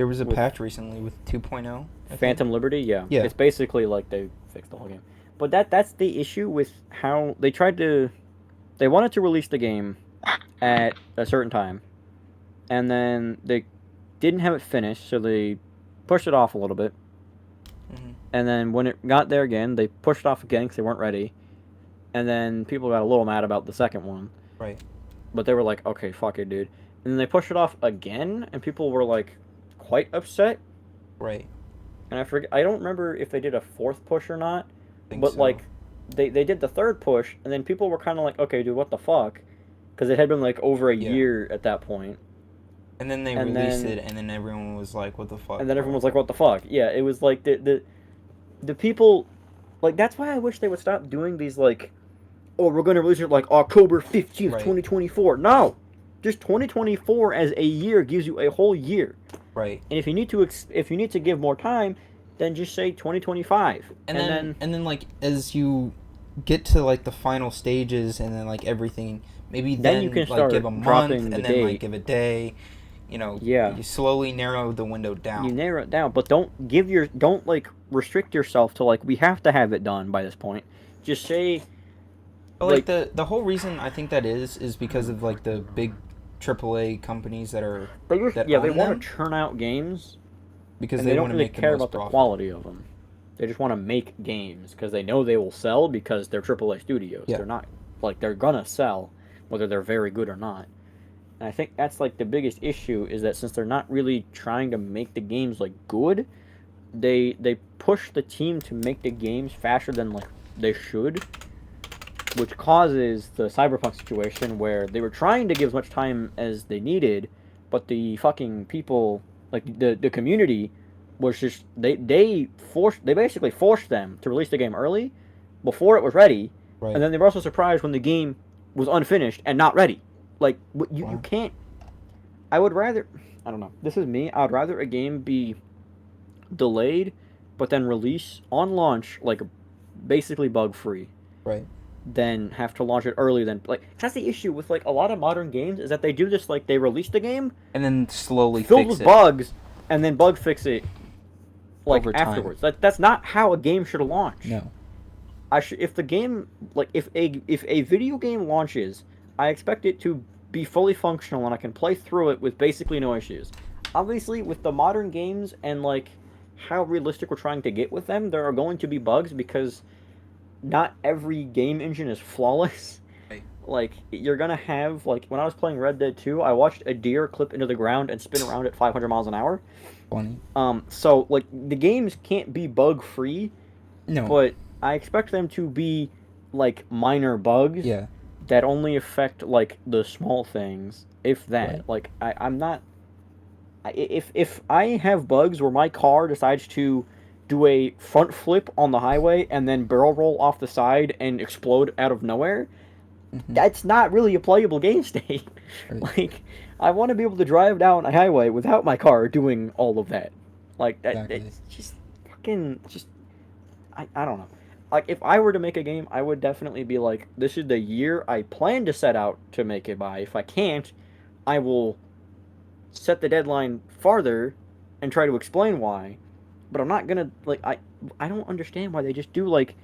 was a patch recently with 2.0? Phantom Liberty, yeah. It's basically like they fixed the whole game. But that's the issue with how they wanted to release the game at a certain time, and then they didn't have it finished, so they pushed it off a little bit. Mm-hmm. And then when it got there again, they pushed it off again because they weren't ready. And then people got a little mad about the second one. Right. But they were like, okay, fuck it, dude. And then they pushed it off again, and people were like quite upset. Right. And I don't remember if they did a fourth push or not. But so. like, they did the third push, and then people were kind of like, okay, dude, what the fuck? Because it had been like over a year at that point. And then they released it, and then everyone was like, what the fuck? And then everyone was like, what the fuck? Yeah, it was like the people, like, that's why I wish they would stop doing these, like, oh, we're going to release it like October 15th, 2024. No! Just 2024 as a year gives you a whole year. Right. And if you need to give more time, then just say 2025. And then like as you get to like the final stages and then like everything, maybe then you can like give a month and then like give a day. You know, you slowly narrow the window down. You narrow it down, but don't like restrict yourself to like we have to have it done by this point. Just say. But like the whole reason I think that is because of like the big AAA companies that they want to churn out games because they don't really care about the quality of them. They just want to make games because they know they will sell because they're AAA studios. Yeah. They're not like they're gonna sell whether they're very good or not. And I think that's like the biggest issue is that since they're not really trying to make the games like good, they push the team to make the games faster than like they should. Which causes the Cyberpunk situation where they were trying to give as much time as they needed, but the fucking people, like the community, was just they basically forced them to release the game early, before it was ready, and then they were also surprised when the game was unfinished and not ready. Like you can't. I would rather, I don't know. This is me. I would rather a game be delayed, but then release on launch like basically bug free. Right. Then have to launch it early. Then like that's the issue with like a lot of modern games is that they do this like they release the game and then slowly filled with bugs and then bug fix it like afterwards. That's not how a game should launch. No. If the game like if a video game launches, I expect it to be fully functional and I can play through it with basically no issues. Obviously, with the modern games and like how realistic we're trying to get with them, there are going to be bugs because not every game engine is flawless. Right. Like, you're gonna have, like, when I was playing Red Dead 2, I watched a deer clip into the ground and spin around at 500 miles an hour. Funny. So, like, the games can't be bug-free. No. But I expect them to be, like, minor bugs. Yeah. That only affect, like, the small things, if that. Right. Like, I'm not... If I have bugs where my car decides to do a front flip on the highway and then barrel roll off the side and explode out of nowhere, that's not really a playable game state. Right. Like, I want to be able to drive down a highway without my car doing all of that. Like, that, exactly. It's just fucking, I don't know. Like, if I were to make a game, I would definitely be like, this is the year I plan to set out to make it by. If I can't, I will set the deadline farther and try to explain why. But I'm not gonna, like, I don't understand why they just do, like,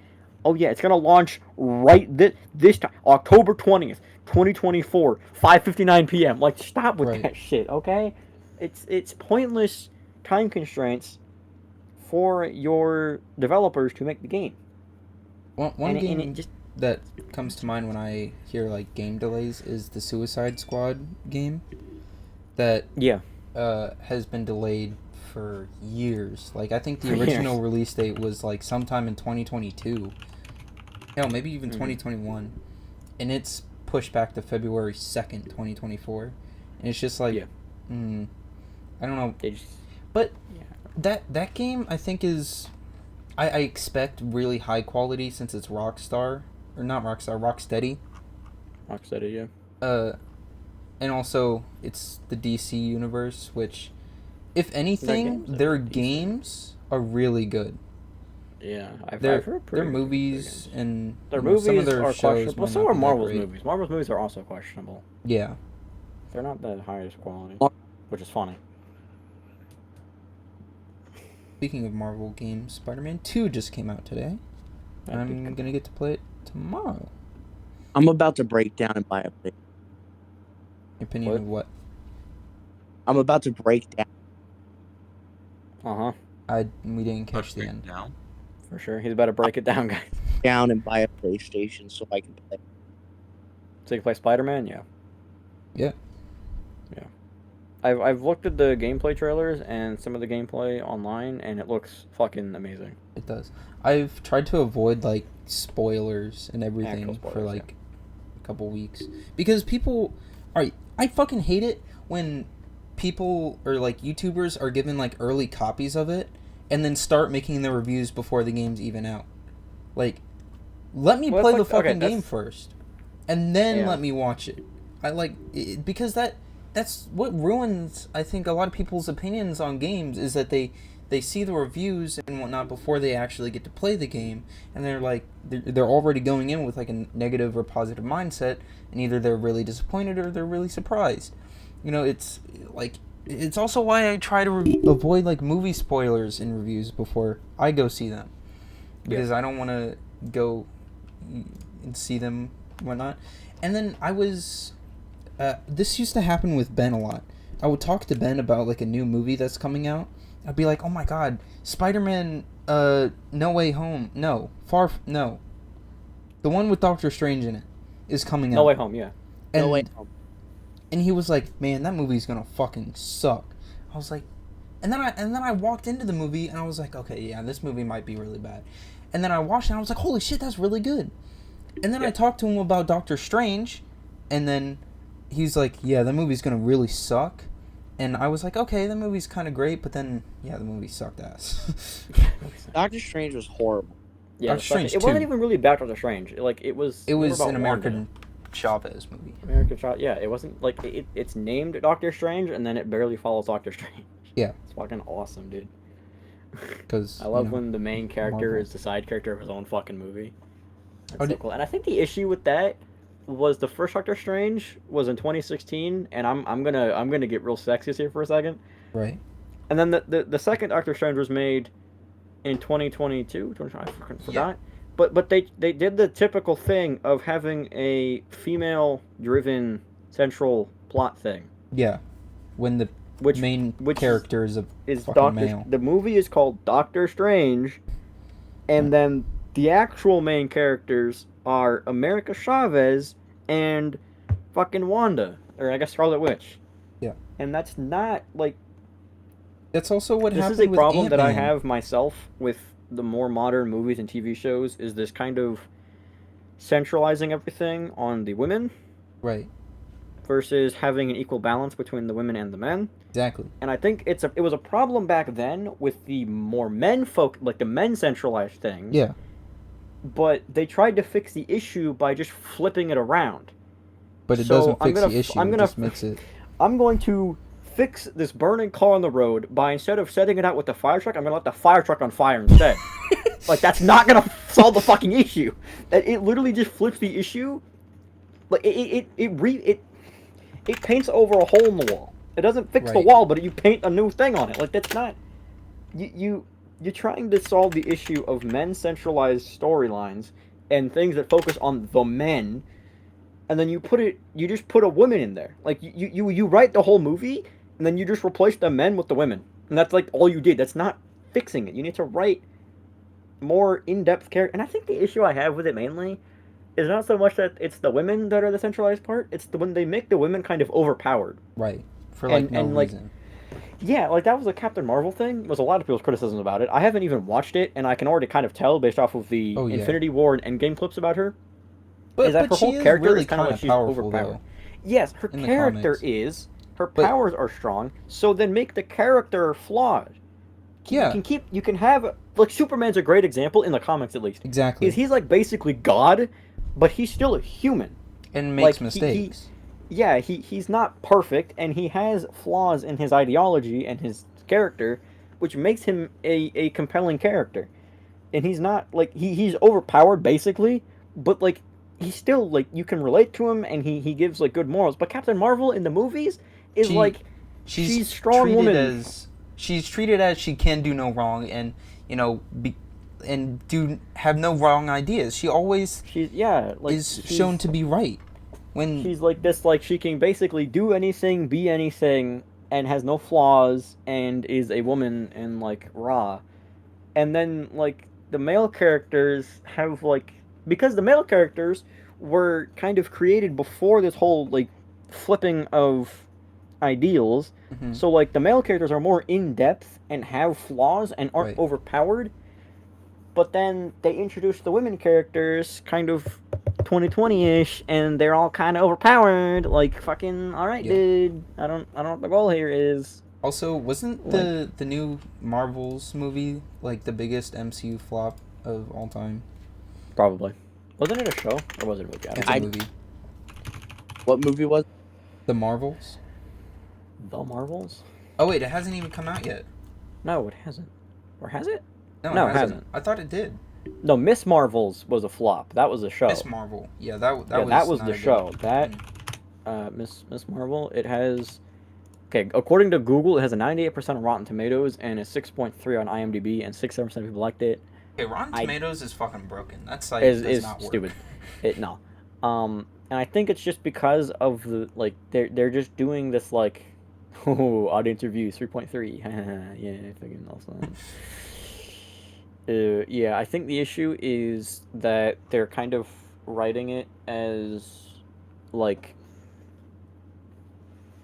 oh yeah, it's gonna launch right this time, October 20th, 2024, 5:59 p.m. Like, stop with that shit, okay? It's pointless time constraints for your developers to make the game. One game that comes to mind when I hear, like, game delays is the Suicide Squad game that has been delayed for years. Like, I think the original release date was like sometime in 2022. Hell, maybe even 2021. And it's pushed back to February 2nd, 2024. And it's just like, I don't know. But that game, I think, is... I expect really high quality since it's Rockstar. Or not Rockstar, Rocksteady. Rocksteady, yeah. And also, it's the DC universe, which, if anything, their games are really good. Yeah, I've heard their movies and their movies some of their are shows questionable. So are Marvel's movies. Marvel's movies are also questionable. Yeah, they're not the highest quality, which is funny. Speaking of Marvel games, Spider-Man 2 just came out today. I'm gonna get to play it tomorrow. I'm about to break down and buy a play. Opinion of what? I'm about to break down. We didn't catch the end. Down? For sure, he's about to break it down, guys. Down and buy a PlayStation so I can play. So you can play Spider-Man, yeah. Yeah. Yeah. I've looked at the gameplay trailers and some of the gameplay online, and it looks fucking amazing. It does. I've tried to avoid like spoilers and everything for like a couple weeks because people. Alright, I fucking hate it when people or like YouTubers are given like early copies of it and then start making the reviews before the game's even out. Like, let me play the fucking game first, and then let me watch it. I like it because that's what ruins, I think, a lot of people's opinions on games is that they see the reviews and whatnot before they actually get to play the game, and they're like they're already going in with like a negative or positive mindset, and either they're really disappointed or they're really surprised. You know, it's like it's also why I try to avoid like movie spoilers in reviews before I go see them, because I don't want to go and see them and whatnot. And then I was this used to happen with Ben a lot. I would talk to Ben about like a new movie that's coming out. I'd be like, oh my god, Spider-Man, No Way Home, no, no. The one with Doctor Strange in it is coming out. No Way Home, yeah. And, No Way Home. And he was like, man, that movie's gonna fucking suck. I was like, and then I walked into the movie and I was like, okay, yeah, this movie might be really bad. And then I watched it and I was like, holy shit, that's really good. And then I talked to him about Doctor Strange, and then he's like, yeah, the movie's gonna really suck. And I was like, okay, the movie's kind of great, but then, yeah, the movie sucked ass. Doctor Strange was horrible. Yeah, Doctor Strange. It wasn't even really about Doctor Strange. Like it was. It was an American Chavez movie. American Chavez. Yeah, it wasn't like it's named Doctor Strange, and then it barely follows Doctor Strange. Yeah, it's fucking awesome, dude. Because I love when the main character is the side character of his own fucking movie. That's so cool. And I think the issue with that was the first Doctor Strange was in 2016, and I'm gonna get real sexist here for a second. Right. And then the second Doctor Strange was made in 2022. I forgot. Yeah. But they did the typical thing of having a female-driven central plot thing. Yeah. When the main character is male. The movie is called Doctor Strange, and then the actual main characters are America Chavez and fucking Wanda, or I guess Scarlet Witch. Yeah. And that's not like. That's also what happened with This is a problem Ant-Man. that I have myself with the more modern movies and TV shows, is this kind of centralizing everything on the women. Right. Versus having an equal balance between the women and the men. Exactly. And I think it was a problem back then with the more like the men centralized things. Yeah. But they tried to fix the issue by just flipping it around. But it doesn't fix the issue. It just makes it. I'm going to fix this burning car on the road by, instead of setting it out with the fire truck, I'm going to let the fire truck on fire instead. Like, that's not going to solve the fucking issue. It literally just flips the issue. Like, it paints over a hole in the wall. It doesn't fix the wall, but you paint a new thing on it. Like, that's not... You're trying to solve the issue of men-centralized storylines and things that focus on the men, and then you just put a woman in there. Like, you write the whole movie, and then you just replace the men with the women. And that's, like, all you did. That's not fixing it. You need to write more in-depth character. And I think the issue I have with it mainly is not so much that it's the women that are the centralized part, it's when they make the women kind of overpowered. Right. For, like, no reason. Yeah, like, that was a Captain Marvel thing. Was a lot of people's criticisms about it. I haven't even watched it, and I can already kind of tell based off of the Infinity War and Endgame clips about her. But her whole character really is kind of like she's overpowered. Though, yes, her character is. Her powers are strong, so then make the character flawed. Yeah. You can have, like, Superman's a great example, in the comics at least. Exactly. He's like basically God, but he's still a human. And makes like, mistakes. He's not perfect, and he has flaws in his ideology and his character, which makes him a compelling character. And he's not like he's overpowered basically, but like he's still like you can relate to him, and he gives like good morals. But Captain Marvel in the movies is like she's strong woman. She's treated as she can do no wrong, and have no wrong ideas. She always is shown to be right. When she's like this, like she can basically do anything, be anything, and has no flaws, and is a woman and like raw. And then like the male characters have like because the male characters were kind of created before this whole like flipping of ideals. Mm-hmm. So like the male characters are more in depth and have flaws and aren't overpowered. But then they introduced the women characters kind of 2020-ish, and they're all kind of overpowered. Like fucking, all right, dude. I don't know what the goal here is. Also, wasn't the new Marvels movie like the biggest MCU flop of all time? Probably. Wasn't it a show or was it a movie? It's a movie. What movie was? The Marvels. The Marvels? Oh wait, it hasn't even come out yet. No, it hasn't. Or has it? No, it hasn't. I thought it did. No, Miss Marvels was a flop. That was a show. Miss Marvel. Yeah, that was the show. That Miss Marvel, it has according to Google, it has a 98% on Rotten Tomatoes and a 6.3 on IMDb, and 6-7% of people liked it. Okay, Rotten Tomatoes is fucking broken. That site is not work. Stupid. And I think it's just because of the like they're just doing this like audience reviews 3.3. Yeah, fucking awesome. Yeah, I think the issue is that they're kind of writing it as like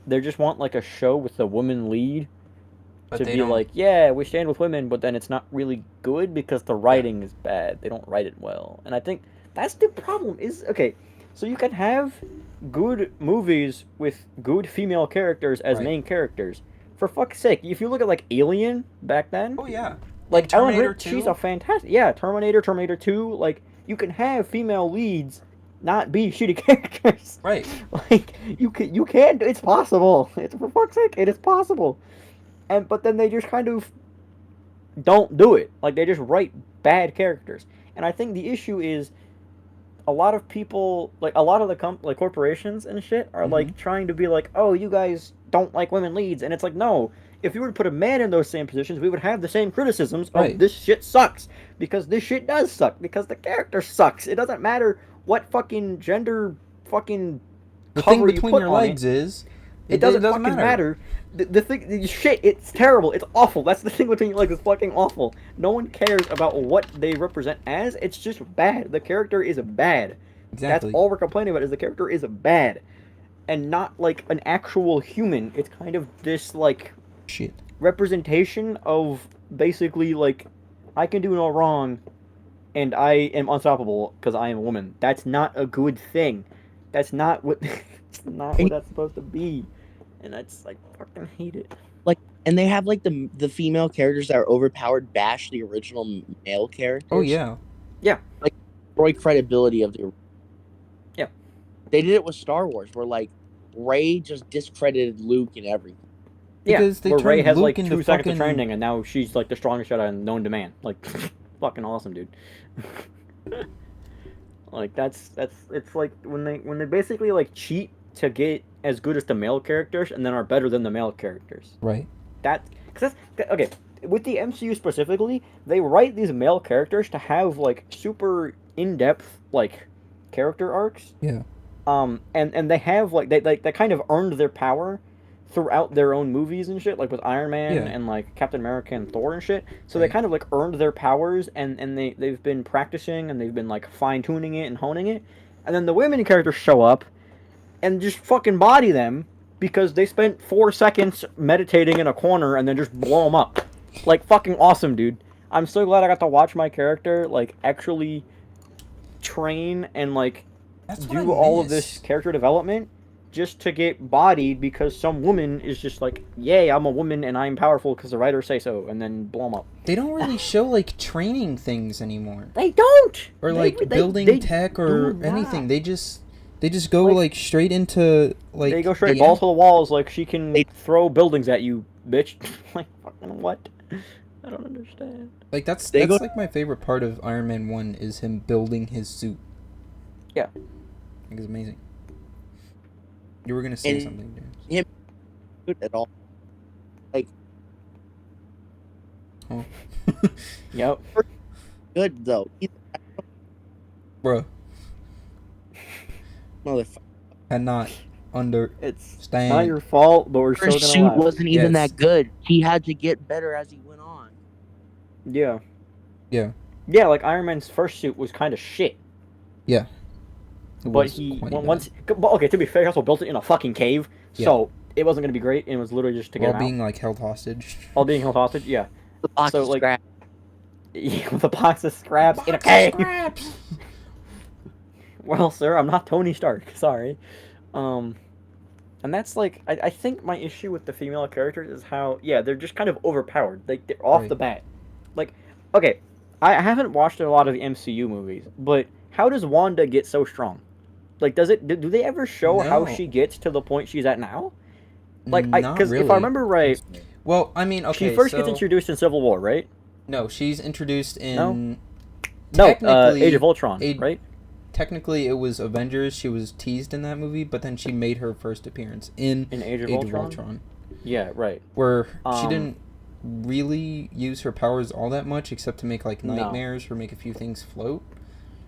they just want like a show with a woman lead to be like, yeah, we stand with women, but then it's not really good because the writing is bad. They don't write it well. And I think that's the problem is so you can have good movies with good female characters as main characters. For fuck's sake, if you look at like Alien back then. Oh yeah. Like Ellen Ripley, she's a fantastic Terminator 2, like you can have female leads not be shitty characters. Right. Like you can it's possible. It's for fuck's sake, it is possible. But then they just kind of don't do it. Like they just write bad characters. And I think the issue is a lot of people, like a lot of the corporations and shit are like trying to be like, "Oh, you guys don't like women leads." And it's like, "No. If you were to put a man in those same positions, we would have the same criticisms of this shit sucks. Because this shit does suck. Because the character sucks. It doesn't matter what fucking gender fucking the cover thing between you put your on legs is it doesn't fucking matter. The thing, shit, it's terrible. It's awful. That's the thing between your legs. It's fucking awful. No one cares about what they represent as. It's just bad. The character is bad. Exactly. That's all we're complaining about is the character is bad. And not like an actual human. It's kind of this like representation of basically like I can do no wrong and I am unstoppable because I am a woman. That's not a good thing. That's not what it's not what that's supposed to be. And that's like fucking hate it. Like, and they have like the female characters that are overpowered bash the original male characters. Oh yeah. Like destroy credibility of the. Yeah. They did it with Star Wars, where like Rey just discredited Luke and everything. Because where Rey has like 2 seconds of training, and now she's like the strongest Jedi known to man. Like, fucking awesome, dude. Like that's it's like when they basically like cheat to get as good as the male characters and then are better than the male characters. Right. Because that's okay. With the MCU specifically, they write these male characters to have like super in-depth like character arcs. Yeah. And they have like they kind of earned their power throughout their own movies and shit, like with Iron Man and like Captain America and Thor and shit. So they kind of like earned their powers and they've been practicing and they've been like fine-tuning it and honing it. And then the women characters show up and just fucking body them because they spent 4 seconds meditating in a corner and then just blow them up. Like fucking awesome, dude. I'm so glad I got to watch my character like actually train and like do all of this character development just to get bodied because some woman is just like, yay, I'm a woman and I'm powerful because the writers say so, and then blow them up. They don't really show like training things anymore. They don't. Or like building tech or anything. They just They just go like straight into like. They go straight balls to the walls. Like she can throw buildings at you, bitch. Like fucking what? I don't understand. Like that's like my favorite part of Iron Man 1 is him building his suit. Yeah. I think it's amazing. You were gonna say something, James. Him at all. Like. Oh. Yep. Good though. Bro. Motherfucker. Cannot understand. It's not your fault, but we're still First gonna suit laugh. wasn't even that good. He had to get better as he went on. Yeah. Yeah. Yeah, like Iron Man's first suit was kind of shit. Yeah. But he okay, to be fair, he also built it in a fucking cave, so it wasn't gonna be great. And it was literally just to get While out. being like held hostage. While being held hostage, yeah. The box of scraps. With a box of scraps in a cave. Well, sir, I'm not Tony Stark. Sorry. And that's like I think my issue with the female characters is how they're just kind of overpowered. Like they're off the bat. Like, okay, I haven't watched a lot of the MCU movies, but how does Wanda get so strong? Like, do they ever show how she gets to the point she's at now? Like, because if I remember right, well, I mean, okay, she first gets introduced in Civil War, right? No, she's introduced in Age of Ultron, right? Technically, it was Avengers. She was teased in that movie, but then she made her first appearance in Age of Ultron. Yeah, right. Where she didn't really use her powers all that much, except to make like nightmares or make a few things float.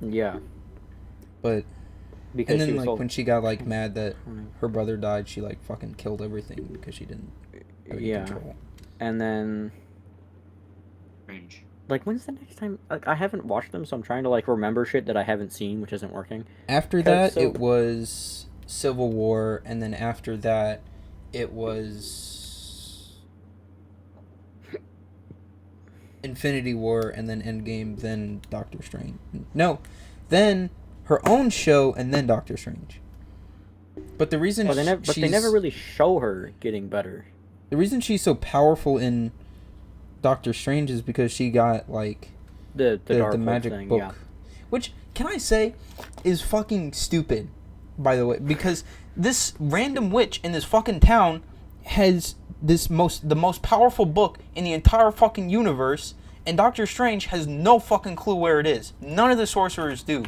Yeah. But and then like when she got like mad that her brother died, she like fucking killed everything because she didn't have any control. And then like when's the next time? Like I haven't watched them, so I'm trying to like remember shit that I haven't seen, which isn't working. After that, it was Civil War, and then after that, it was Infinity War, and then Endgame, then Doctor Strange. No, then her own show, and then Doctor Strange. But the reason they never really show her getting better. The reason she's so powerful in Doctor Strange is because she got like the magic thing, book, which can I say is fucking stupid, by the way, because this random witch in this fucking town has the most powerful book in the entire fucking universe, and Doctor Strange has no fucking clue where it is. None of the sorcerers do,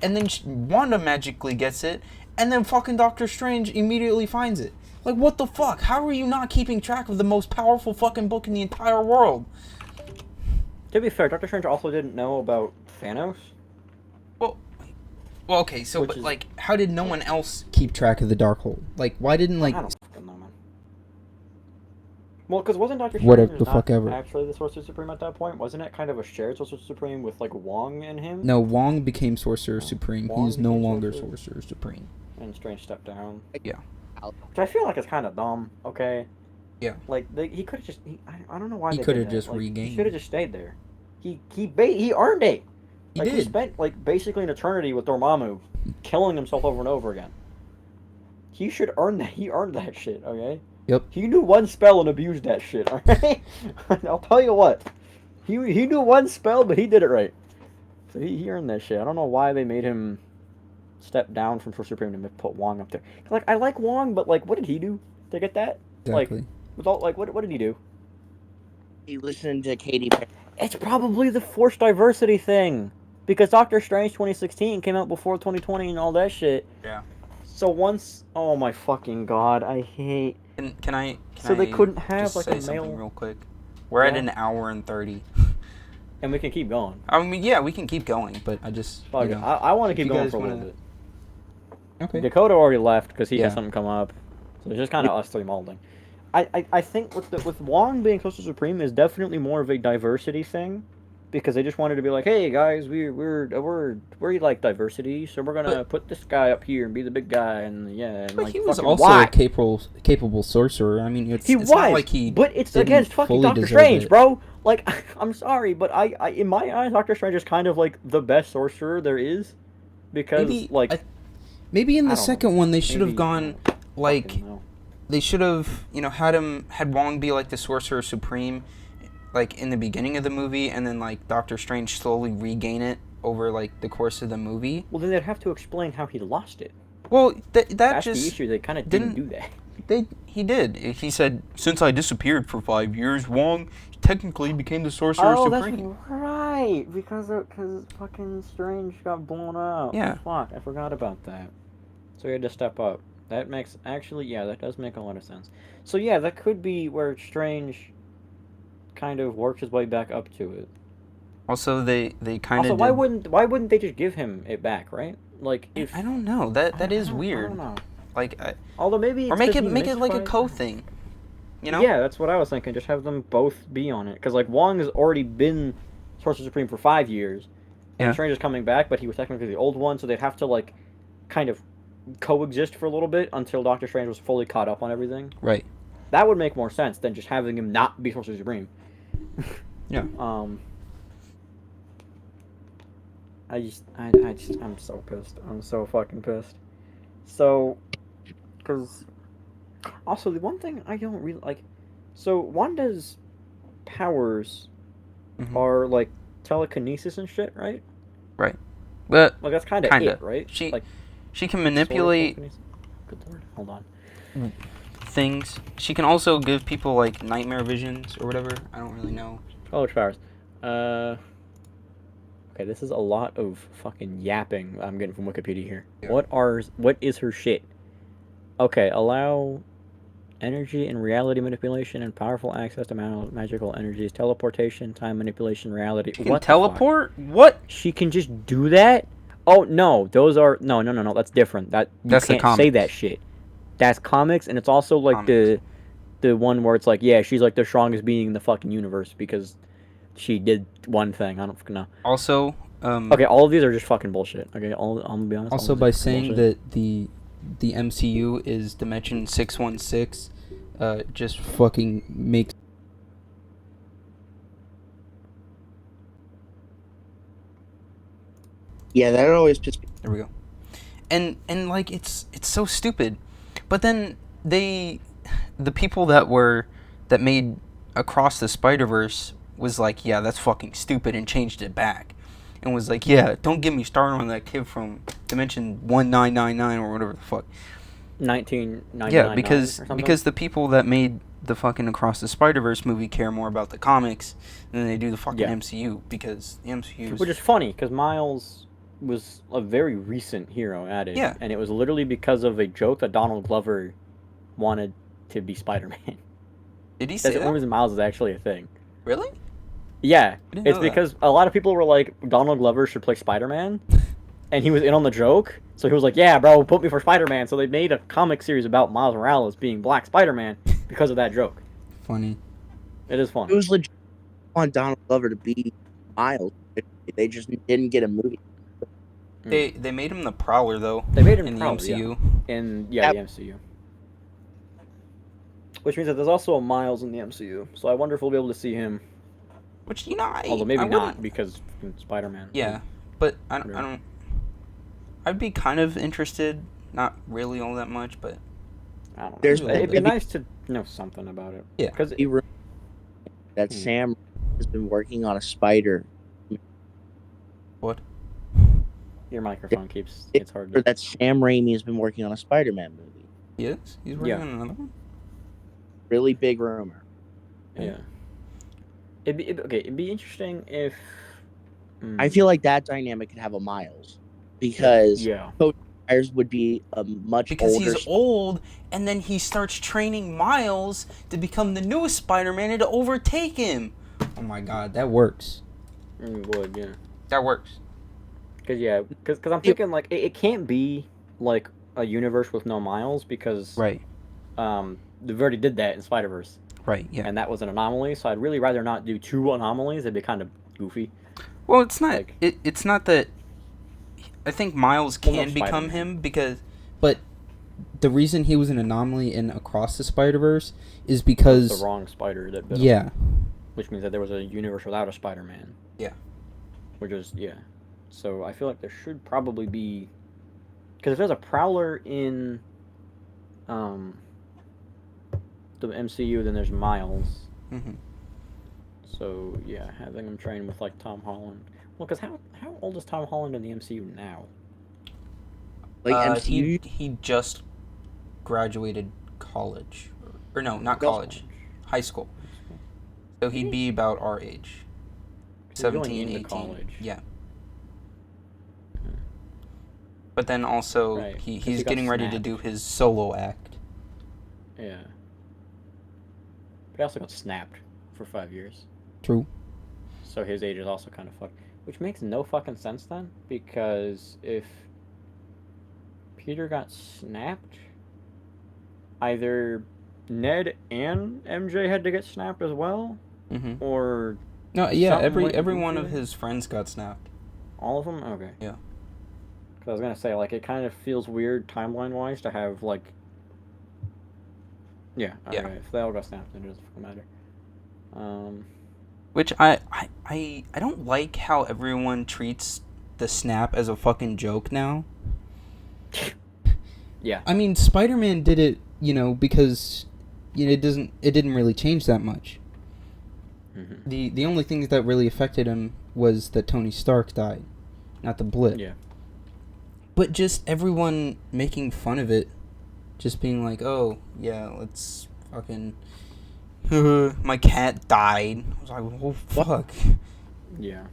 and then Wanda magically gets it, and then fucking Doctor Strange immediately finds it. Like, what the fuck? How are you not keeping track of the most powerful fucking book in the entire world? To be fair, Doctor Strange also didn't know about Thanos. Well, okay, so, but, like, how did no one else keep track of the Darkhold? Like, why didn't, like... I don't fucking know, man. Well, because wasn't Doctor Strange actually the Sorcerer Supreme at that point? Wasn't it kind of a shared Sorcerer Supreme with, like, Wong and him? No, Wong became Sorcerer Supreme. He's no longer Sorcerer Supreme. And Strange stepped down. Yeah. Which I feel like is kind of dumb, okay? Yeah. Like, he could have just... I don't know why he could have just regained. He should have just stayed there. He earned it! He did. He spent, like, basically an eternity with Dormammu, killing himself over and over again. He should earn that. He earned that shit, okay? Yep. He knew one spell and abused that shit, alright? I'll tell you what. He knew one spell, but he did it right. So he earned that shit. I don't know why they made him step down from Sorcerer Supreme and put Wong up there. Like, I like Wong, but, like, what did he do to get that? Exactly. Like, with all, like, what did he do? He listened to Katy Perry. It's probably the forced diversity thing. Because Doctor Strange 2016 came out before 2020 and all that shit. Yeah. So once... Oh my fucking god, I hate... Can I they couldn't have, like, say something real quick? We're at an hour and 30. And we can keep going. I mean, yeah, we can keep going, but I just... You know, I want to keep going for a little bit. Okay. Dakota already left because he has something come up. So it's just kind of us three malding. I think with Wong being Sorcerer Supreme is definitely more of a diversity thing, because they just wanted to be like, hey guys, we like diversity, so we're gonna put this guy up here and be the big guy, and and but like, he was also a capable sorcerer. I mean, it's not like but it's against fucking Doctor Strange, bro. Like, I'm sorry, but I in my eyes, Doctor Strange is kind of like the best sorcerer there is, because maybe in the second one they should have gone like. They should have, had Wong be like the Sorcerer Supreme, like in the beginning of the movie, and then like Doctor Strange slowly regain it over like the course of the movie. Well, then they'd have to explain how he lost it. Well, that's That's just the issue. They kind of didn't do that. He did. He said, since I disappeared for 5 years, Wong technically became the Sorcerer Supreme. That's right. Because fucking Strange got blown up. Yeah. Fuck, I forgot about that. So he had to step up. That makes that does make a lot of sense. So yeah, that could be where Strange kind of worked his way back up to it. Also, they kind of. Also, why wouldn't they just give him it back, right? Like if I don't know. That is weird. I don't know. Like, Although maybe or make it like a co-thing. You know? Yeah, that's what I was thinking. Just have them both be on it, because like Wong has already been Sorcerer Supreme for 5 years, and Strange is coming back, but he was technically the old one, so they'd have to like kind of coexist for a little bit until Doctor Strange was fully caught up on everything. Right. That would make more sense than just having him not be Sorcerer Supreme. Yeah. I'm so pissed. I'm so fucking pissed. So, because also the one thing I don't really like, so Wanda's powers are like telekinesis and shit, right? Right. But like that's kind of it, right? She can manipulate. Good lord, hold on. Things. She can also give people like nightmare visions or whatever. I don't really know. Oh, which powers? Okay, this is a lot of fucking yapping I'm getting from Wikipedia here. Yeah. What is her shit? Okay, allow energy and reality manipulation and powerful access to magical energies, teleportation, time manipulation, reality. She can teleport? What? She can just do that? Oh no, those are no. That's different. That's you can't say that shit. That's comics, and it's also like the one where it's like, yeah, she's like the strongest being in the fucking universe because she did one thing. I don't fucking know. Also, okay, all of these are just fucking bullshit. Okay, I'm gonna be honest. Also, by saying bullshit. That the MCU is Dimension 616, just fucking makes. Yeah, that always pisses me. There we go. And like it's so stupid, but then the people that made Across the Spider-Verse was like, yeah, that's fucking stupid, and changed it back, and was like, yeah, don't get me started on that kid from Dimension 1999 or whatever the fuck. 1999. Yeah, because the people that made the fucking Across the Spider-Verse movie care more about the comics than they do the fucking MCU, because the MCU which is funny because Miles was a very recent hero added, and it was literally because of a joke that Donald Glover wanted to be Spider-Man. Did he say that? Only reason Miles is actually a thing. Really? Yeah, it's because a lot of people were like, Donald Glover should play Spider-Man, and he was in on the joke, so he was like, yeah, bro, put me for Spider-Man. So they made a comic series about Miles Morales being Black Spider-Man because of that joke. Funny. It is funny. It was legit on Donald Glover to be Miles. They just didn't get a movie. They made him the Prowler though. They made him in Prowler, the MCU. Yeah. The MCU. Which means that there's also a Miles in the MCU, so I wonder if we'll be able to see him. Which although maybe not because Spider-Man. Yeah, but I don't. I'd be kind of interested, not really all that much, but I don't know. It'd be nice to know something about it. Yeah, because that Sam has been working on a Spider. What? Your microphone it's hard. That Sam Raimi has been working on a Spider-Man movie. Yes, he's working on another one. Really big rumor. Yeah. It'd be interesting if. I feel like that dynamic could have a Miles, because Myers would be a much because older. He's old, and then he starts training Miles to become the newest Spider-Man and to overtake him. Oh my God, that works. It would, yeah. That works. Because I'm thinking like it can't be like a universe with no Miles because right. They've already did that in Spider-Verse. Right. Yeah. And that was an anomaly, so I'd really rather not do 2 anomalies. It'd be kind of goofy. Well, it's not. It's not that. I think Miles can become him but the reason he was an anomaly in Across the Spider-Verse is because the wrong spider that bit him. Which means that there was a universe without a Spider-Man. Yeah. Which is So I feel like there should probably be, because if there's a Prowler in the MCU, then there's Miles. Mm-hmm. So yeah, having him train with like Tom Holland. Well, because how old is Tom Holland in the MCU now? Like MCU? He just graduated college, or no, not college, high school. So he'd be about our age, 17, 18. College. Yeah. But then also Right, he's getting ready to do his solo act. Yeah. But he also got snapped for 5 years. True. So his age is also kind of fucked. Which makes no fucking sense then, because if Peter got snapped, either Ned and MJ had to get snapped as well, or no, yeah, every one of his friends got snapped. All of them? Okay. Yeah. Because I was gonna say, like, it kind of feels weird timeline wise to have like, yeah, okay, if they all got snapped, then it doesn't fucking matter. Which I don't like how everyone treats the snap as a fucking joke now. Yeah. I mean, Spider-Man did it, because it didn't really change that much. Mm-hmm. The only thing that really affected him was that Tony Stark died, not the blip. Yeah. But just everyone making fun of it, just being like, "Oh, yeah, let's fucking my cat died." I was like, "Oh fuck." Yeah.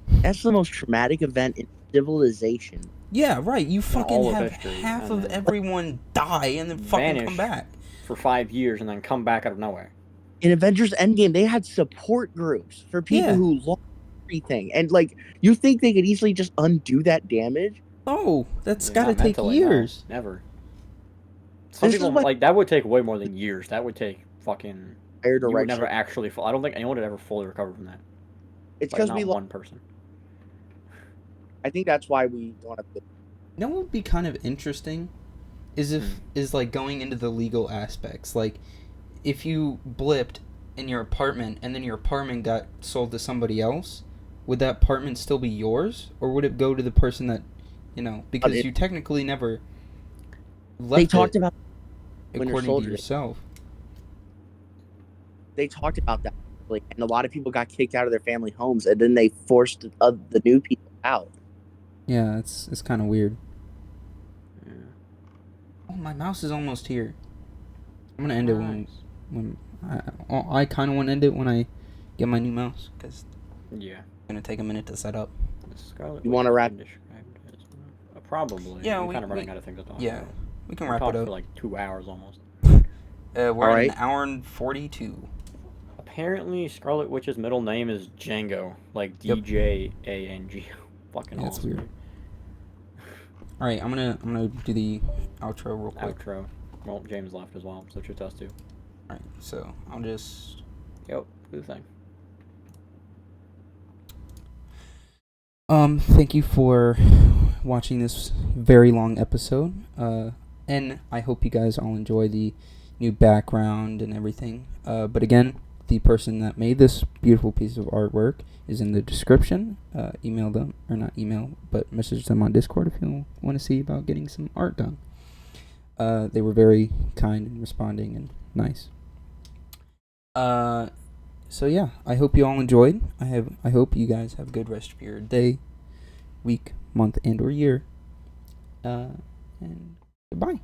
That's the most traumatic event in civilization. Yeah, right. You fucking have history, half of everyone die and then fucking come back for 5 years and then come back out of nowhere. In Avengers Endgame, they had support groups for people who lost everything, and like, you think they could easily just undo that damage? Oh, that's gotta take years. No, never. Some people like that would take way more than years. That would take fucking. You would never actually. I don't think anyone would ever fully recover from that. It's because we one person. I think that's why we don't have to. You know what would be kind of interesting is like going into the legal aspects. Like, if you blipped in your apartment and then your apartment got sold to somebody else, would that apartment still be yours, or would it go to the person that, because you technically never left they talked about according to yourself. They talked about that, like, and a lot of people got kicked out of their family homes, and then they forced the new people out. Yeah, it's kind of weird. Yeah. Oh, my mouse is almost here. I'm gonna end it when I kind of want to end it when I get my new mouse, because it's gonna take a minute to set up. You want to wrap? Probably. Yeah, we're kind of running out of things to talk about. Yeah, we can wrap it up for like 2 hours almost. We're at an hour and 42. Apparently, Scarlet Witch's middle name is Django, like DJANG. Fucking that's weird. All right, I'm gonna do the outro real quick. Outro. Well, James left as well, so it's just us two. All right, so I'll just. Yep, do the thing. Thank you for watching this very long episode. And I hope you guys all enjoy the new background and everything. But again, the person that made this beautiful piece of artwork is in the description. Email them, or not email, but message them on Discord if you want to see about getting some art done. They were very kind and responding and nice. So yeah, I hope you all enjoyed. I hope you guys have a good rest of your day, week, month, and or year. And goodbye.